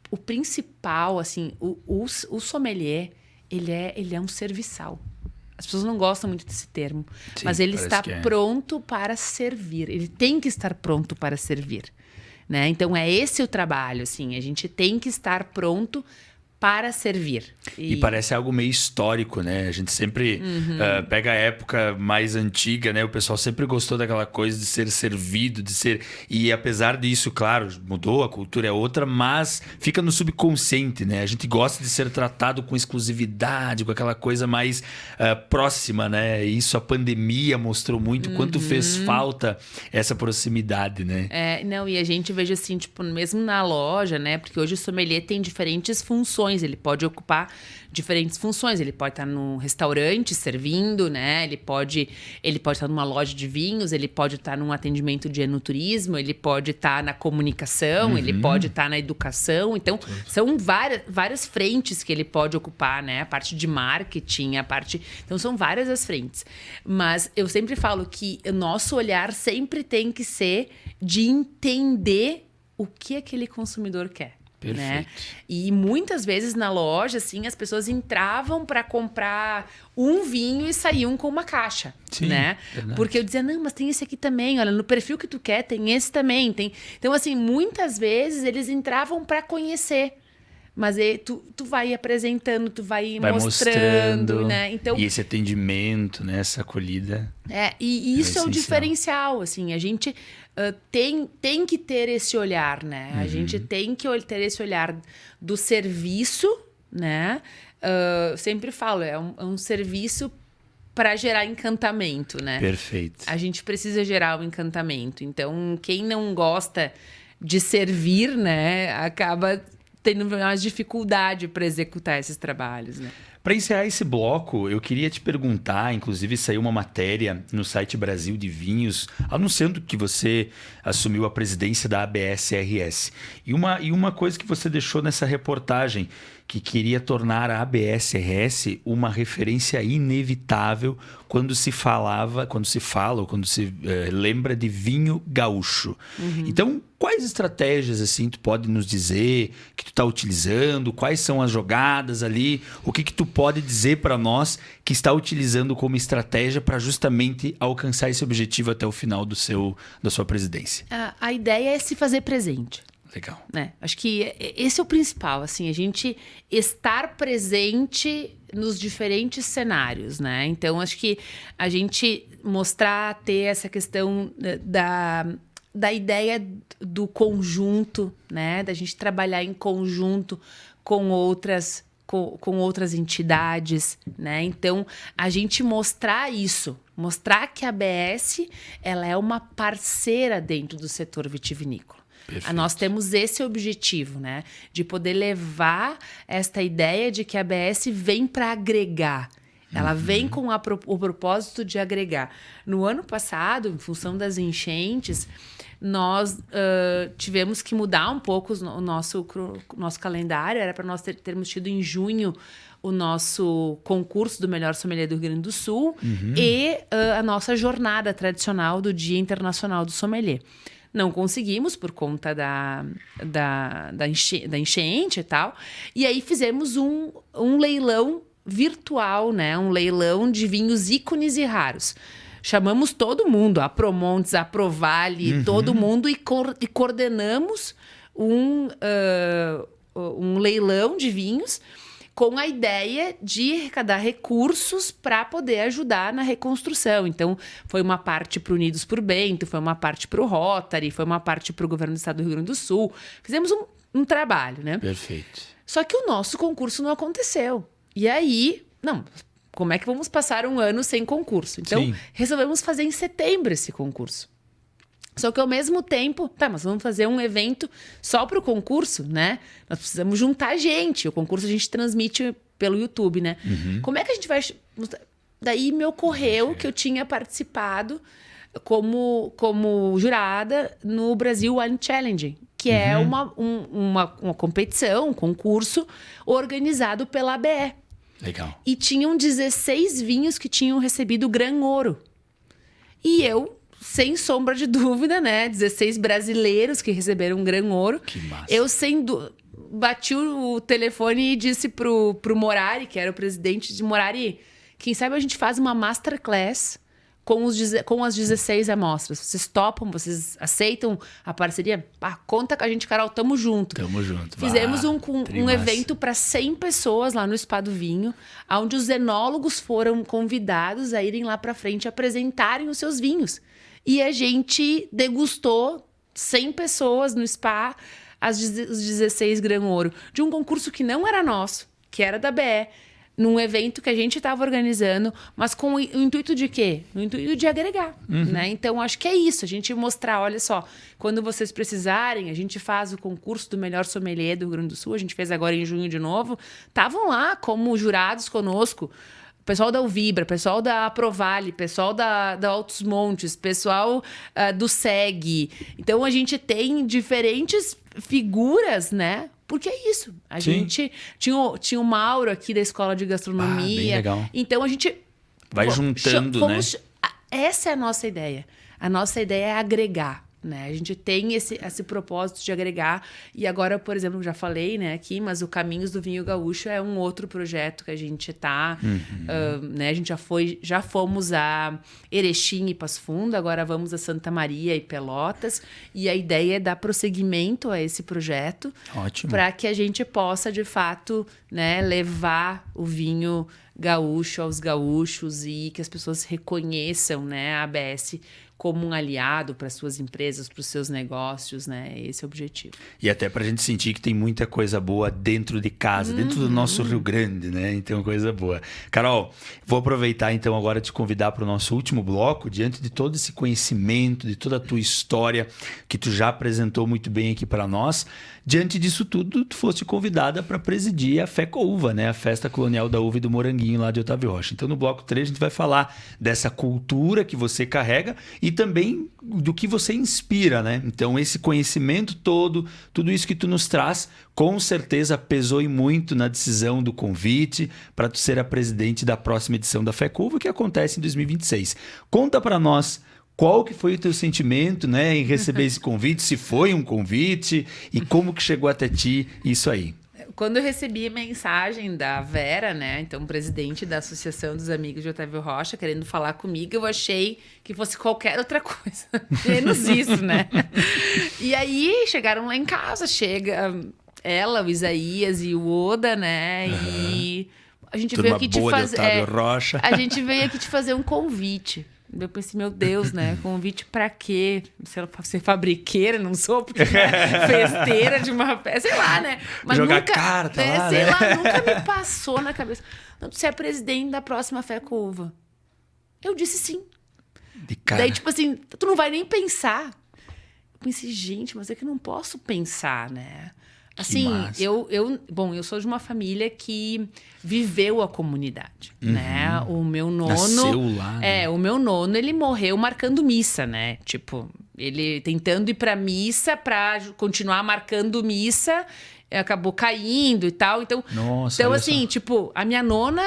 o principal, assim, o sommelier, ele é um serviçal. As pessoas não gostam muito desse termo, Sim, mas ele está que é. pronto para servir. Ele tem que estar pronto para servir. Né? Então, é esse o trabalho, assim. A gente tem que estar pronto para servir. E parece algo meio histórico, né? A gente sempre pega a época mais antiga, né? O pessoal sempre gostou daquela coisa de ser servido, de ser... E apesar disso, claro, mudou, a cultura é outra, mas fica no subconsciente, né? A gente gosta de ser tratado com exclusividade, com aquela coisa mais próxima, né? E isso a pandemia mostrou muito quanto fez falta essa proximidade, né? Não, e a gente veja assim, mesmo na loja, né? Porque hoje o sommelier tem diferentes funções. Ele pode ocupar diferentes funções. Ele pode estar num restaurante servindo, né? Ele pode estar numa loja de vinhos, ele pode estar num atendimento de enoturismo, ele pode estar na comunicação, ele pode estar na educação. Então, são várias frentes que ele pode ocupar, né? A parte de marketing, Então, são várias as frentes. Mas eu sempre falo que o nosso olhar sempre tem que ser de entender o que aquele consumidor quer. Né? E muitas vezes na loja, assim, as pessoas entravam para comprar um vinho e saíam com uma caixa. Sim, né? Verdade. Porque eu dizia, não, mas tem esse aqui também, olha, no perfil que tu quer tem esse também. Então, assim, muitas vezes eles entravam para conhecer. Mas tu vai apresentando, tu vai mostrando, né? Então, e esse atendimento, né? Essa acolhida. E isso é o essencial. diferencial, assim. A gente tem que ter esse olhar, né? A gente tem que ter esse olhar do serviço, né? Eu sempre falo, é um serviço para gerar encantamento, né? Perfeito. A gente precisa gerar o encantamento. Então, quem não gosta de servir, né? Acaba tendo mais dificuldade para executar esses trabalhos, né? Para encerrar esse bloco, eu queria te perguntar, inclusive saiu uma matéria no site Brasil de Vinhos, anunciando que você assumiu a presidência da ABS-RS. E uma coisa que você deixou nessa reportagem, que queria tornar a ABS-RS uma referência inevitável quando se lembra de vinho gaúcho. Então, quais estratégias assim tu pode nos dizer que tu está utilizando? Quais são as jogadas ali? O que tu pode dizer para nós que está utilizando como estratégia para justamente alcançar esse objetivo até o final da sua presidência? A ideia é se fazer presente. Legal. Né? Acho que esse é o principal, assim, a gente estar presente nos diferentes cenários, né? Então, acho que a gente mostrar, ter essa questão da ideia do conjunto, né? Da gente trabalhar em conjunto com outras entidades, né? Então, a gente mostrar isso, mostrar que a ABS, ela é uma parceira dentro do setor vitivinícola. Perfeito. Nós temos esse objetivo, né? De poder levar esta ideia de que a ABS vem para agregar. Ela vem com o propósito de agregar. No ano passado, em função das enchentes, nós tivemos que mudar um pouco o nosso calendário. Era para nós termos tido em junho o nosso concurso do melhor sommelier do Rio Grande do Sul e a nossa jornada tradicional do Dia Internacional do Sommelier. Não conseguimos por conta da enchente e tal. E aí fizemos um leilão virtual, né? Um leilão de vinhos ícones e raros. Chamamos todo mundo, a Promontes, a Provale, todo mundo e coordenamos um leilão de vinhos com a ideia de arrecadar recursos para poder ajudar na reconstrução. Então, foi uma parte para o Unidos por Bento, foi uma parte para o Rotary, foi uma parte para o governo do estado do Rio Grande do Sul. Fizemos um trabalho, né? Perfeito. Só que o nosso concurso não aconteceu. E aí, como é que vamos passar um ano sem concurso? Então, resolvemos fazer em setembro esse concurso. Só que ao mesmo tempo, mas vamos fazer um evento só para o concurso, né? Nós precisamos juntar gente. O concurso a gente transmite pelo YouTube, né? Como é que a gente vai... Daí me ocorreu que eu tinha participado como jurada no Brasil Wine Challenge, que é uma competição, um concurso organizado pela ABE. Legal. E tinham 16 vinhos que tinham recebido Gran Ouro. E eu... sem sombra de dúvida, né? 16 brasileiros que receberam um Gran Ouro. Que massa. Eu bati o telefone e disse pro Morari, que era o presidente de Morari, quem sabe a gente faz uma masterclass com as 16 amostras. Vocês topam? Vocês aceitam a parceria? Conta com a gente, Carol, tamo junto. Tamo junto. Fizemos um evento para 100 pessoas lá no Spa do Vinho, onde os enólogos foram convidados a irem lá para frente apresentarem os seus vinhos. E a gente degustou 100 pessoas no spa, os 16 Gran Ouro, de um concurso que não era nosso, que era da BE, num evento que a gente estava organizando, mas com o intuito de quê? No intuito de agregar, né? Então, acho que é isso, a gente mostrar, olha só, quando vocês precisarem, a gente faz o concurso do melhor sommelier do Rio Grande do Sul, a gente fez agora em junho de novo, estavam lá como jurados conosco, pessoal da Uvibra, pessoal da Provale, pessoal da Altos Montes, pessoal do SEG. Então, a gente tem diferentes figuras, né? Porque é isso. A gente tinha o Mauro aqui da Escola de Gastronomia. Bem legal. Então, a gente... vai juntando, né? Essa é a nossa ideia. A nossa ideia é agregar. né? A gente tem esse propósito de agregar. E agora, por exemplo, já falei, né, aqui, mas o Caminhos do Vinho Gaúcho é um outro projeto que a gente tá, né? A gente já fomos a Erechim e Passo Fundo, agora vamos a Santa Maria e Pelotas. E a ideia é dar prosseguimento a esse projeto. Ótimo. Para que a gente possa, de fato, né, levar o vinho gaúcho aos gaúchos e que as pessoas reconheçam, né, a ABS como um aliado para suas empresas, para os seus negócios, né? Esse é o objetivo. E até para a gente sentir que tem muita coisa boa dentro de casa, dentro do nosso Rio Grande, né? Então, coisa boa. Carol, vou aproveitar então agora te convidar para o nosso último bloco, diante de todo esse conhecimento, de toda a tua história que tu já apresentou muito bem aqui para nós. Diante disso tudo, tu foste convidada para presidir a FECOUVA, né? A Festa Colonial da Uva e do Moranguinho lá de Otávio Rocha. Então, no bloco 3, a gente vai falar dessa cultura que você carrega e também do que você inspira, né? Então, esse conhecimento todo, tudo isso que tu nos traz, com certeza pesou e muito na decisão do convite para tu ser a presidente da próxima edição da FECOUVA, que acontece em 2026. Conta para nós qual que foi o teu sentimento, né, em receber esse convite, se foi um convite e como que chegou até ti isso aí. Quando eu recebi a mensagem da Vera, né, então presidente da Associação dos Amigos de Otávio Rocha, querendo falar comigo, eu achei que fosse qualquer outra coisa, menos isso, né? E aí chegaram lá em casa, chega ela, o Isaías e o Oda, né, e a gente veio aqui te fazer, a gente veio aqui te fazer um convite. Eu pensei, meu Deus, né? Convite pra quê? Ser fabriqueira, não sou, porque né? Festeira de uma festa, sei lá, né? Mas jogar nunca, carta lá, sei né? lá, nunca me passou na cabeça. Não, você é presidente da próxima FECOUVA. Eu disse sim. De cara. Daí, tipo assim, tu não vai nem pensar. Eu pensei, gente, mas é que eu não posso pensar, né? Assim, eu sou de uma família que viveu a comunidade, né? O meu nono... Nasceu lá, né? O meu nono, ele morreu marcando missa, né? Tipo, ele tentando ir pra missa pra continuar marcando missa, acabou caindo e tal. Então, Nossa, então assim, tipo, a minha nona,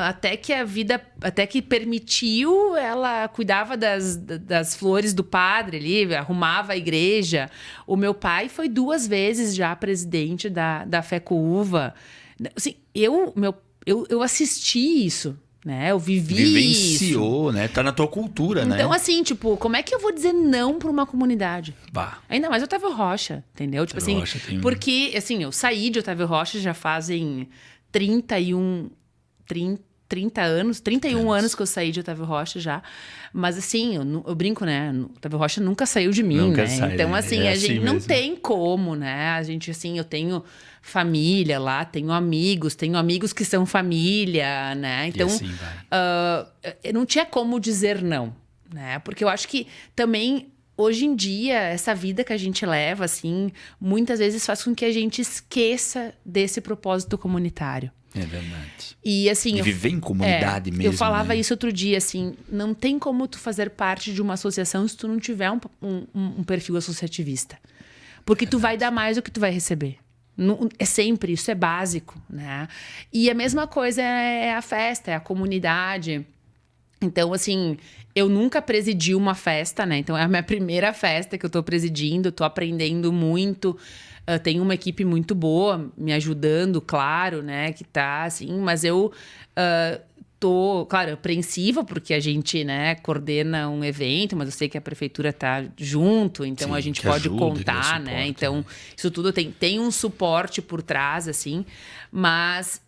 até que permitiu, ela cuidava das flores do padre ali, arrumava a igreja. O meu pai foi 2 vezes já presidente da FECOUVA. Assim, eu assisti isso, né? Eu Vivenciou, né? Tá na tua cultura, né? Então, assim, tipo, como é que eu vou dizer não pra uma comunidade? Bah. Ainda mais Otávio Rocha, entendeu? Tipo assim, porque, assim, eu saí de Otávio Rocha já fazem 31 anos que eu saí de Otávio Rocha já. Mas, assim, eu brinco, né? Otávio Rocha nunca saiu de mim, nunca né? Sai, então, né? assim, a gente assim não mesmo. tem como, né? A gente, assim, eu tenho família lá, tenho amigos que são família, né? Então, e assim vai. não tinha como dizer não, né? Porque eu acho que também... Hoje em dia, essa vida que a gente leva, assim, muitas vezes faz com que a gente esqueça desse propósito comunitário. É verdade. E assim... viver em comunidade mesmo, eu falava né? isso outro dia, assim, não tem como tu fazer parte de uma associação se tu não tiver um perfil associativista. Porque tu vai dar mais do que tu vai receber. É sempre, isso é básico, né? E a mesma coisa é a festa, é a comunidade. Então, assim, eu nunca presidi uma festa, né? Então, é a minha primeira festa que eu tô presidindo, tô aprendendo muito. Tenho uma equipe muito boa me ajudando, claro, né? Que tá, assim, mas eu tô, claro, apreensiva, porque a gente, né, coordena um evento, mas eu sei que a prefeitura tá junto, então Sim, a gente que ajuda, ajuda, contar, que dá né? suporte, Então, né? isso tudo tem um suporte por trás, assim, mas...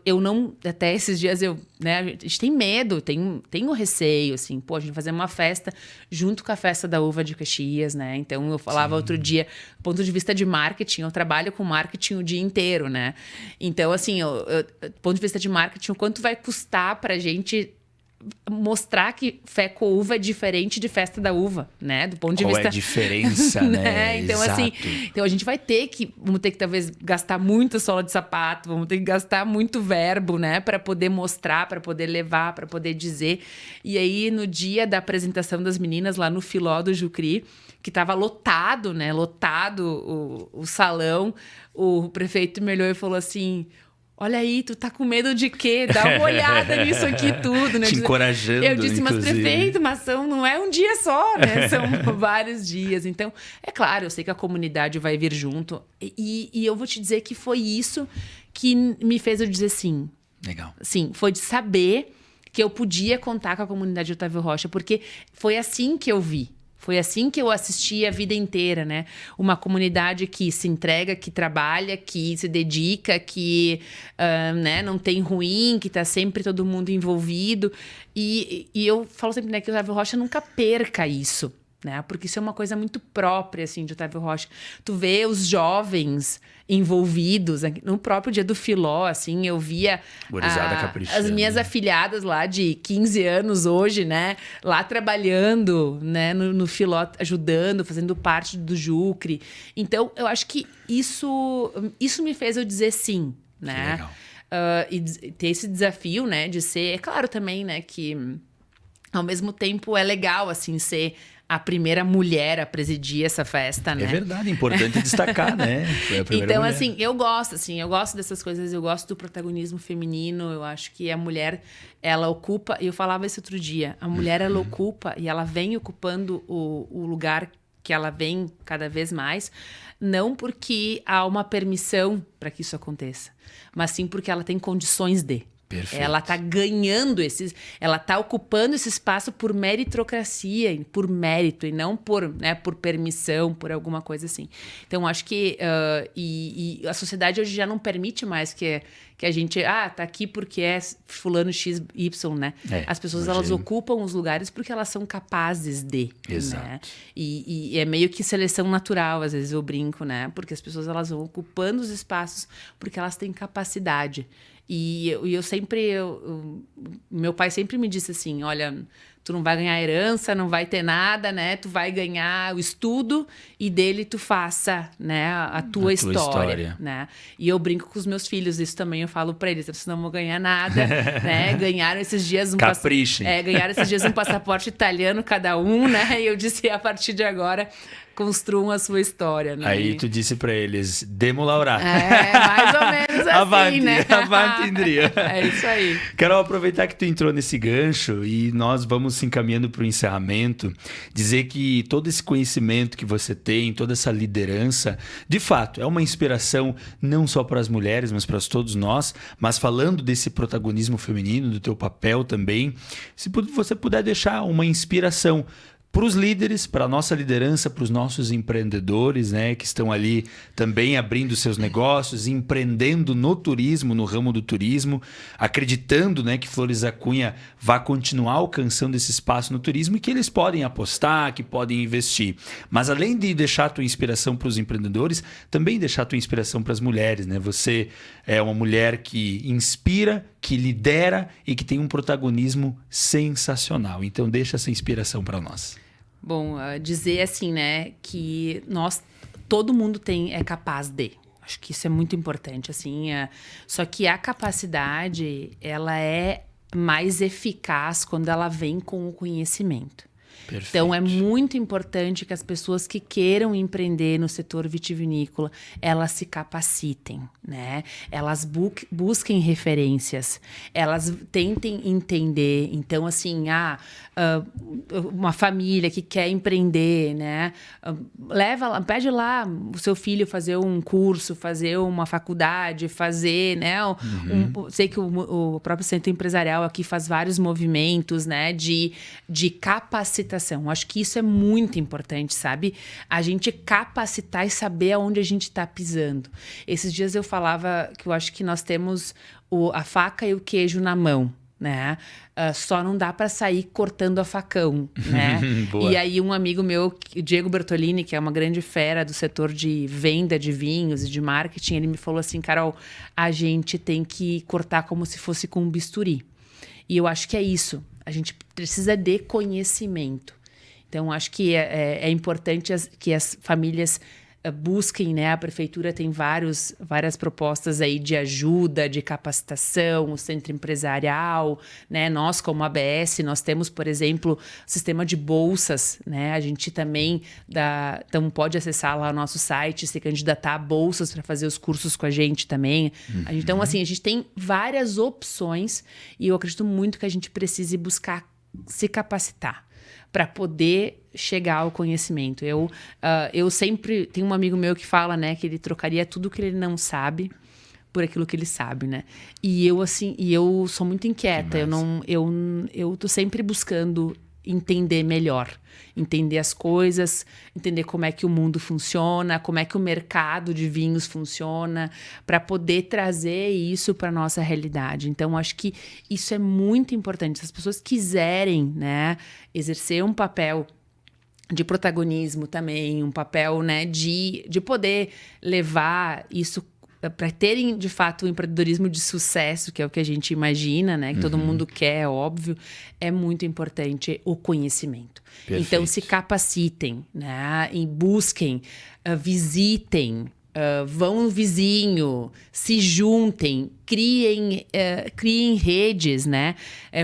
eu não... Até esses dias né, a gente tem medo, tem o receio, assim. Pô, a gente vai fazer uma festa junto com a Festa da Uva de Caxias, né? Então, eu falava outro dia, do ponto de vista de marketing, eu trabalho com marketing o dia inteiro, né? Então, assim, do ponto de vista de marketing, o quanto vai custar pra gente mostrar que FECOUVA é diferente de Festa da Uva, né? Do ponto de Qual vista... é a diferença, né? Então, Exato. assim, então a gente vamos ter que talvez gastar muita sola de sapato, vamos ter que gastar muito verbo, né? Para poder mostrar, para poder levar, para poder dizer. E aí, no dia da apresentação das meninas lá no Filó do Jucri, que tava lotado, né? Lotado o salão, o prefeito me olhou e falou assim... olha aí, tu tá com medo de quê? Dá uma olhada nisso aqui tudo, né? Te encorajando, eu disse, mas inclusive. prefeito, mas não é um dia só, né? São vários dias. Então, é claro, eu sei que a comunidade vai vir junto. E eu vou te dizer que foi isso que me fez eu dizer sim. Legal. Sim, foi de saber que eu podia contar com a comunidade de Otávio Rocha, porque foi assim que eu vi. Foi assim que eu assisti a vida inteira, né? Uma comunidade que se entrega, que trabalha, que se dedica, que né, não tem ruim, que tá sempre todo mundo envolvido. E eu falo sempre, né, que o Otávio Rocha nunca perca isso, né? Porque isso é uma coisa muito própria, assim, de Otávio Rocha. Tu vê os jovens envolvidos. No próprio dia do Filó, assim, eu via as minhas afilhadas lá de 15 anos hoje, né? Lá trabalhando, né? No Filó, ajudando, fazendo parte do Jucre. Então, eu acho que isso me fez eu dizer sim, né? Legal. E ter esse desafio, né? De ser... É claro também, né? Que, ao mesmo tempo, é legal, assim, ser... a primeira mulher a presidir essa festa, né? É verdade, importante destacar, né? Foi a primeira então, mulher. assim, eu gosto dessas coisas, eu gosto do protagonismo feminino, eu acho que a mulher, ela ocupa, e eu falava isso outro dia, a mulher, ela ocupa, e ela vem ocupando o lugar que ela vem cada vez mais, não porque há uma permissão para que isso aconteça, mas sim porque ela tem condições de. Perfeito. Ela tá ganhando ela tá ocupando esse espaço por meritocracia, por mérito, e não por permissão, por alguma coisa assim. Então, acho que e a sociedade hoje já não permite mais que a gente, tá aqui porque é fulano XY, né? As pessoas, elas ocupam os lugares porque elas são capazes de. Exato. Né? E é meio que seleção natural, às vezes eu brinco, né? Porque as pessoas, elas vão ocupando os espaços porque elas têm capacidade. E eu sempre... meu pai sempre me disse assim, olha, tu não vai ganhar herança, não vai ter nada, né? Tu vai ganhar o estudo e dele tu faça, né, a tua história, né? E eu brinco com os meus filhos, isso também eu falo pra eles, vocês não vão ganhar nada, né? Ganharam esses dias Caprichem. ganharam esses dias um passaporte italiano cada um, né? E eu disse, a partir de agora... construam a sua história, né? Aí tu disse pra eles, demo Laura. Mais ou menos assim, Avante, né? avante, Indria. É isso aí. Quero aproveitar que tu entrou nesse gancho e nós vamos se encaminhando para o encerramento, dizer que todo esse conhecimento que você tem, toda essa liderança, de fato, é uma inspiração não só para as mulheres, mas para todos nós, mas falando desse protagonismo feminino, do teu papel também, se você puder deixar uma inspiração para os líderes, para a nossa liderança, para os nossos empreendedores, né, que estão ali também abrindo seus negócios, empreendendo no turismo, no ramo do turismo, acreditando, né, que Flores da Cunha vai continuar alcançando esse espaço no turismo e que eles podem apostar, que podem investir. Mas além de deixar a tua inspiração para os empreendedores, também deixar a tua inspiração para as mulheres, né? Você é uma mulher que inspira, que lidera e que tem um protagonismo sensacional. Então deixa essa inspiração para nós. Bom, dizer assim, né, que todo mundo é capaz de. Acho que isso é muito importante, assim. Só que a capacidade, ela é mais eficaz quando ela vem com o conhecimento. Perfeito. Então, é muito importante que as pessoas que queiram empreender no setor vitivinícola, elas se capacitem, né? Elas busquem referências, elas tentem entender. Então, assim, uma família que quer empreender, né? Pede lá o seu filho fazer um curso, fazer uma faculdade, fazer, né? Sei que o próprio Centro Empresarial aqui faz vários movimentos, né? De capacitação. Acho que isso é muito importante, sabe? A gente capacitar e saber aonde a gente está pisando. Esses dias eu falava que eu acho que nós temos a faca e o queijo na mão, né? Só não dá para sair cortando a facão, né? E aí um amigo meu, o Diego Bertolini, que é uma grande fera do setor de venda de vinhos e de marketing, ele me falou assim, Carol, a gente tem que cortar como se fosse com um bisturi. E eu acho que é isso. A gente precisa de conhecimento. Então, acho que é importante que as famílias busquem, né? A prefeitura tem várias propostas aí de ajuda, de capacitação, o centro empresarial, né? Nós, como ABS, nós temos, por exemplo, sistema de bolsas, né? A gente também então pode acessar lá o nosso site, se candidatar a bolsas para fazer os cursos com a gente também. Então, assim, a gente tem várias opções e eu acredito muito que a gente precise buscar se capacitar para poder chegar ao conhecimento. Eu sempre... Tem um amigo meu que fala, né, que ele trocaria tudo que ele não sabe por aquilo que ele sabe, né? E eu sou muito inquieta. Eu tô sempre buscando entender melhor, entender as coisas, entender como é que o mundo funciona, como é que o mercado de vinhos funciona, para poder trazer isso para nossa realidade. Então, acho que isso é muito importante. Se as pessoas quiserem, né, exercer um papel de protagonismo também, um papel, né, de poder levar isso para terem, de fato, o empreendedorismo de sucesso, que é o que a gente imagina, né? Que todo mundo quer, é óbvio. É muito importante o conhecimento. Perfeito. Então, se capacitem, né? E busquem, visitem, vão no vizinho, se juntem, criem redes, né?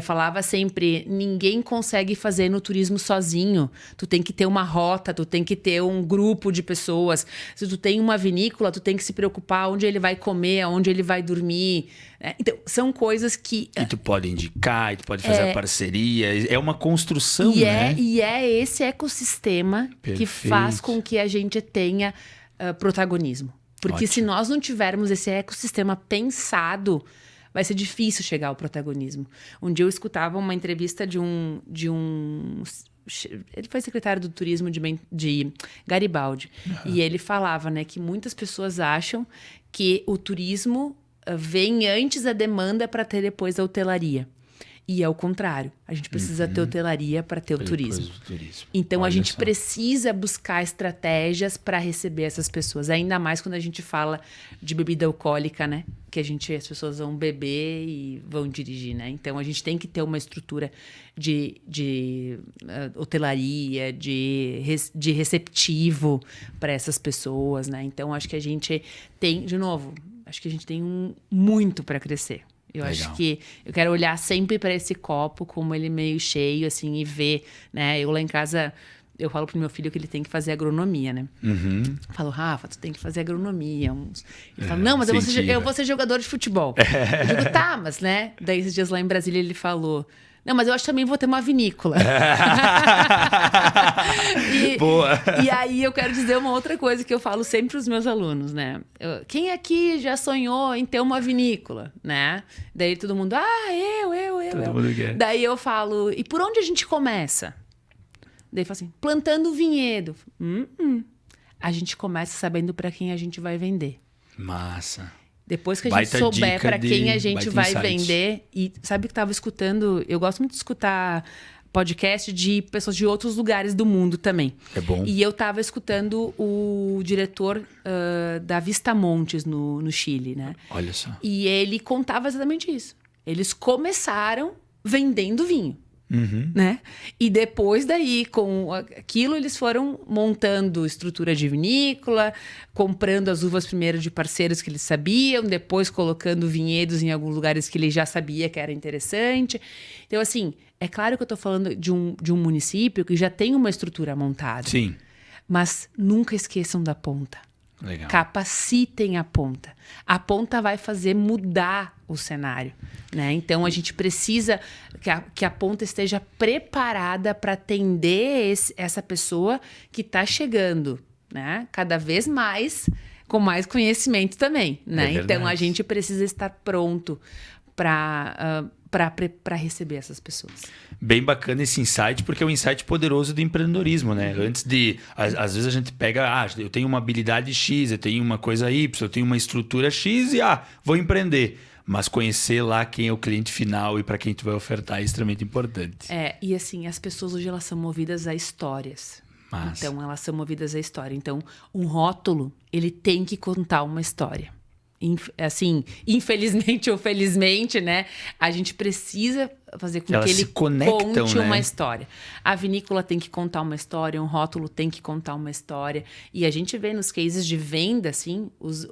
Falava sempre, ninguém consegue fazer no turismo sozinho. Tu tem que ter uma rota, tu tem que ter um grupo de pessoas. Se tu tem uma vinícola, tu tem que se preocupar onde ele vai comer, onde ele vai dormir. Então, são coisas que... E tu pode indicar, e tu pode fazer a parceria. É uma construção, né? E é esse ecossistema que faz com que a gente tenha protagonismo. Porque se nós não tivermos esse ecossistema pensado, vai ser difícil chegar ao protagonismo. Um dia eu escutava uma entrevista de um ele foi secretário do turismo de Garibaldi. E ele falava, né, que muitas pessoas acham que o turismo vem antes da demanda para ter depois a hotelaria. E é o contrário. A gente precisa ter hotelaria para ter o turismo. Então, a gente precisa buscar estratégias para receber essas pessoas. Ainda mais quando a gente fala de bebida alcoólica, né? Que as pessoas vão beber e vão dirigir, né? Então, a gente tem que ter uma estrutura de hotelaria, de receptivo para essas pessoas, né? Então, acho que a gente tem, de novo, muito para crescer. Eu acho que eu quero olhar sempre para esse copo como ele meio cheio, assim, e ver, né? Eu lá em casa, eu falo pro meu filho que ele tem que fazer agronomia, né? Eu falo, Rafa, tu tem que fazer agronomia. Ele fala, não, mas eu vou ser jogador de futebol. Eu digo, tá, mas, né? Daí esses dias lá em Brasília ele falou... Não, mas eu acho que também vou ter uma vinícola. Boa! E aí eu quero dizer uma outra coisa que eu falo sempre para os meus alunos, né? Quem aqui já sonhou em ter uma vinícola, né? Daí todo mundo, eu. Todo mundo quer. Daí eu falo, e por onde a gente começa? Daí fala assim, plantando vinhedo. A gente começa sabendo para quem a gente vai vender. Massa. Depois que a gente souber para quem a gente vai vender. E sabe que eu estava escutando... Eu gosto muito de escutar podcast de pessoas de outros lugares do mundo também. É bom. E eu estava escutando o diretor da Vista Montes no Chile, né? Olha só. E ele contava exatamente isso. Eles começaram vendendo vinho. Né? E depois daí, com aquilo, eles foram montando estrutura de vinícola, comprando as uvas primeiro de parceiros que eles sabiam, depois colocando vinhedos em alguns lugares que ele já sabia que era interessante. Então, assim, é claro que eu estou falando de um município que já tem uma estrutura montada. Sim. Mas nunca esqueçam da ponta. Legal. Capacitem a ponta. A ponta vai fazer mudar o cenário, né? Então, a gente precisa que a ponta esteja preparada para atender essa pessoa que está chegando, né? Cada vez mais, com mais conhecimento também, né? Então, a gente precisa estar pronto para receber essas pessoas. Bem bacana esse insight, porque é um insight poderoso do empreendedorismo, né? Antes de... Às vezes a gente pega... eu tenho uma habilidade X, eu tenho uma coisa Y, eu tenho uma estrutura X e vou empreender. Mas conhecer lá quem é o cliente final e para quem tu vai ofertar é extremamente importante. E assim, as pessoas hoje elas são movidas a histórias. Então, elas são movidas a história. Então, um rótulo, ele tem que contar uma história. assim, infelizmente ou felizmente, né? A gente precisa fazer com Elas que ele se conectam, conte né? uma história. A vinícola tem que contar uma história, um rótulo tem que contar uma história. E a gente vê nos cases de venda, assim, os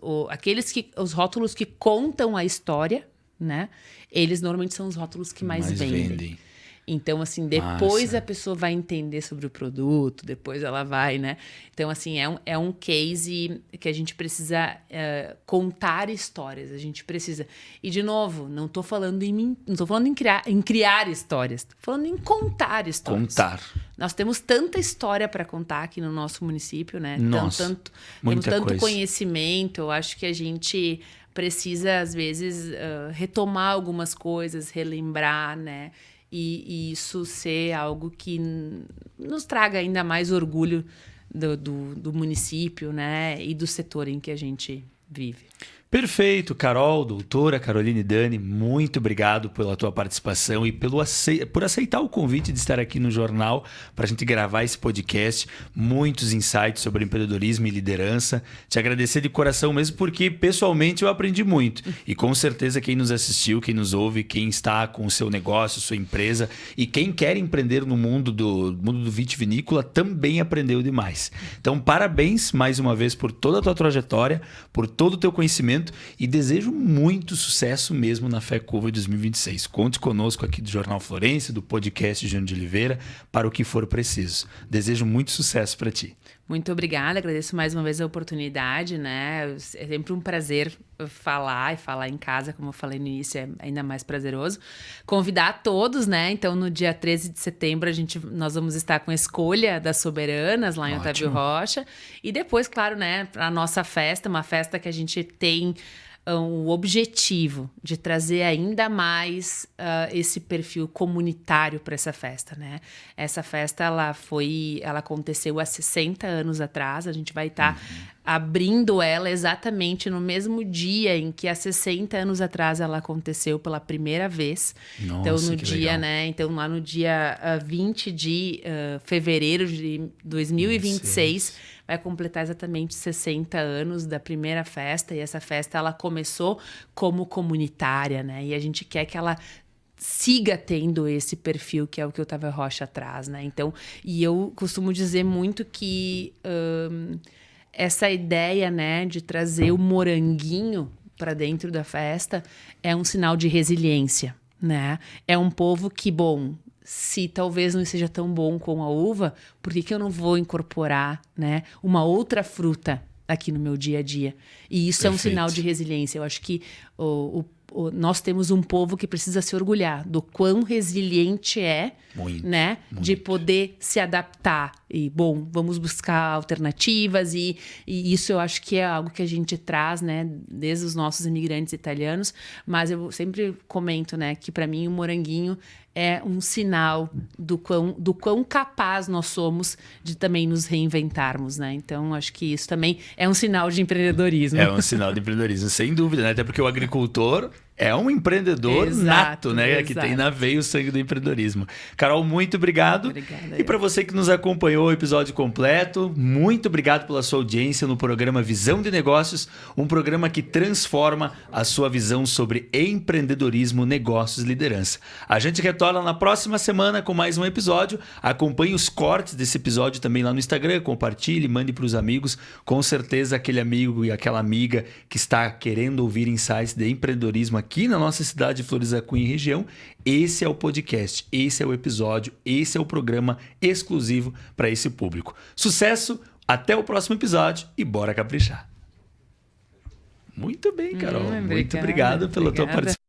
rótulos que contam a história, né? Eles normalmente são os rótulos que mais vendem. Então, assim, depois Massa. a pessoa vai entender sobre o produto, depois ela vai, né? Então, assim, é um case que a gente precisa contar histórias, a gente precisa... E, de novo, não tô falando em criar histórias, tô falando em contar histórias. Contar. Nós temos tanta história para contar aqui no nosso município, né? Nossa, temos tanto coisa. conhecimento, eu acho que a gente precisa, às vezes, retomar algumas coisas, relembrar, né? E isso ser algo que nos traga ainda mais orgulho do município, né? E do setor em que a gente vive. Perfeito, Carol, doutora Caroline Dani, muito obrigado pela tua participação e por aceitar o convite de estar aqui no jornal para a gente gravar esse podcast. Muitos insights sobre empreendedorismo e liderança. Te agradecer de coração mesmo, porque pessoalmente eu aprendi muito. E com certeza quem nos assistiu, quem nos ouve, quem está com o seu negócio, sua empresa e quem quer empreender no mundo do vitivinícola também aprendeu demais. Então, parabéns mais uma vez por toda a tua trajetória, por todo o teu conhecimento. E desejo muito sucesso mesmo na FECUVA 2026. Conte conosco aqui do Jornal Florência, do podcast Jânio de Oliveira, para o que for preciso. Desejo muito sucesso para ti. Muito obrigada, agradeço mais uma vez a oportunidade, né? É sempre um prazer falar em casa, como eu falei no início, é ainda mais prazeroso. Convidar todos, né? Então, no dia 13 de setembro, nós vamos estar com a escolha das soberanas lá em Otávio Rocha. E depois, claro, né? A nossa festa, uma festa que a gente tem o objetivo de trazer ainda mais esse perfil comunitário para essa festa, né? Essa festa, ela aconteceu há 60 anos atrás, a gente vai estar abrindo ela exatamente no mesmo dia em que há 60 anos atrás ela aconteceu pela primeira vez. Nossa, então, no que dia, legal. né? Então, lá no dia 20 de fevereiro de 2026, vai completar exatamente 60 anos da primeira festa. E essa festa, ela começou como comunitária, né? E a gente quer que ela siga tendo esse perfil que é o que o Otávio Rocha traz, né? Então, e eu costumo dizer muito que essa ideia, né, de trazer o moranguinho para dentro da festa é um sinal de resiliência, né? É um povo que, bom, se talvez não seja tão bom com a uva, por que eu não vou incorporar, né, uma outra fruta aqui no meu dia a dia? E isso é um sinal de resiliência. Eu acho que nós temos um povo que precisa se orgulhar do quão resiliente é, né? De poder se adaptar. E, bom, vamos buscar alternativas e isso eu acho que é algo que a gente traz, né? Desde os nossos imigrantes italianos. Mas eu sempre comento, né? Que para mim o moranguinho é um sinal do quão capaz nós somos de também nos reinventarmos, né? Então, acho que isso também é um sinal de empreendedorismo. É um sinal de empreendedorismo, sem dúvida, né? Até porque o agricultor é um empreendedor nato, né? Exato. Que tem na veia o sangue do empreendedorismo. Carol, muito obrigado. Obrigada. E para você que nos acompanhou o episódio completo, muito obrigado pela sua audiência no programa Visão de Negócios, um programa que transforma a sua visão sobre empreendedorismo, negócios e liderança. A gente retorna na próxima semana com mais um episódio. Acompanhe os cortes desse episódio também lá no Instagram, compartilhe, mande para os amigos. Com certeza aquele amigo e aquela amiga que está querendo ouvir insights de empreendedorismo aqui na nossa cidade de Flores da Cunha e região, esse é o podcast, esse é o episódio, esse é o programa exclusivo para esse público. Sucesso, até o próximo episódio e bora caprichar. Muito bem, Carol. Muito obrigado pela tua participação.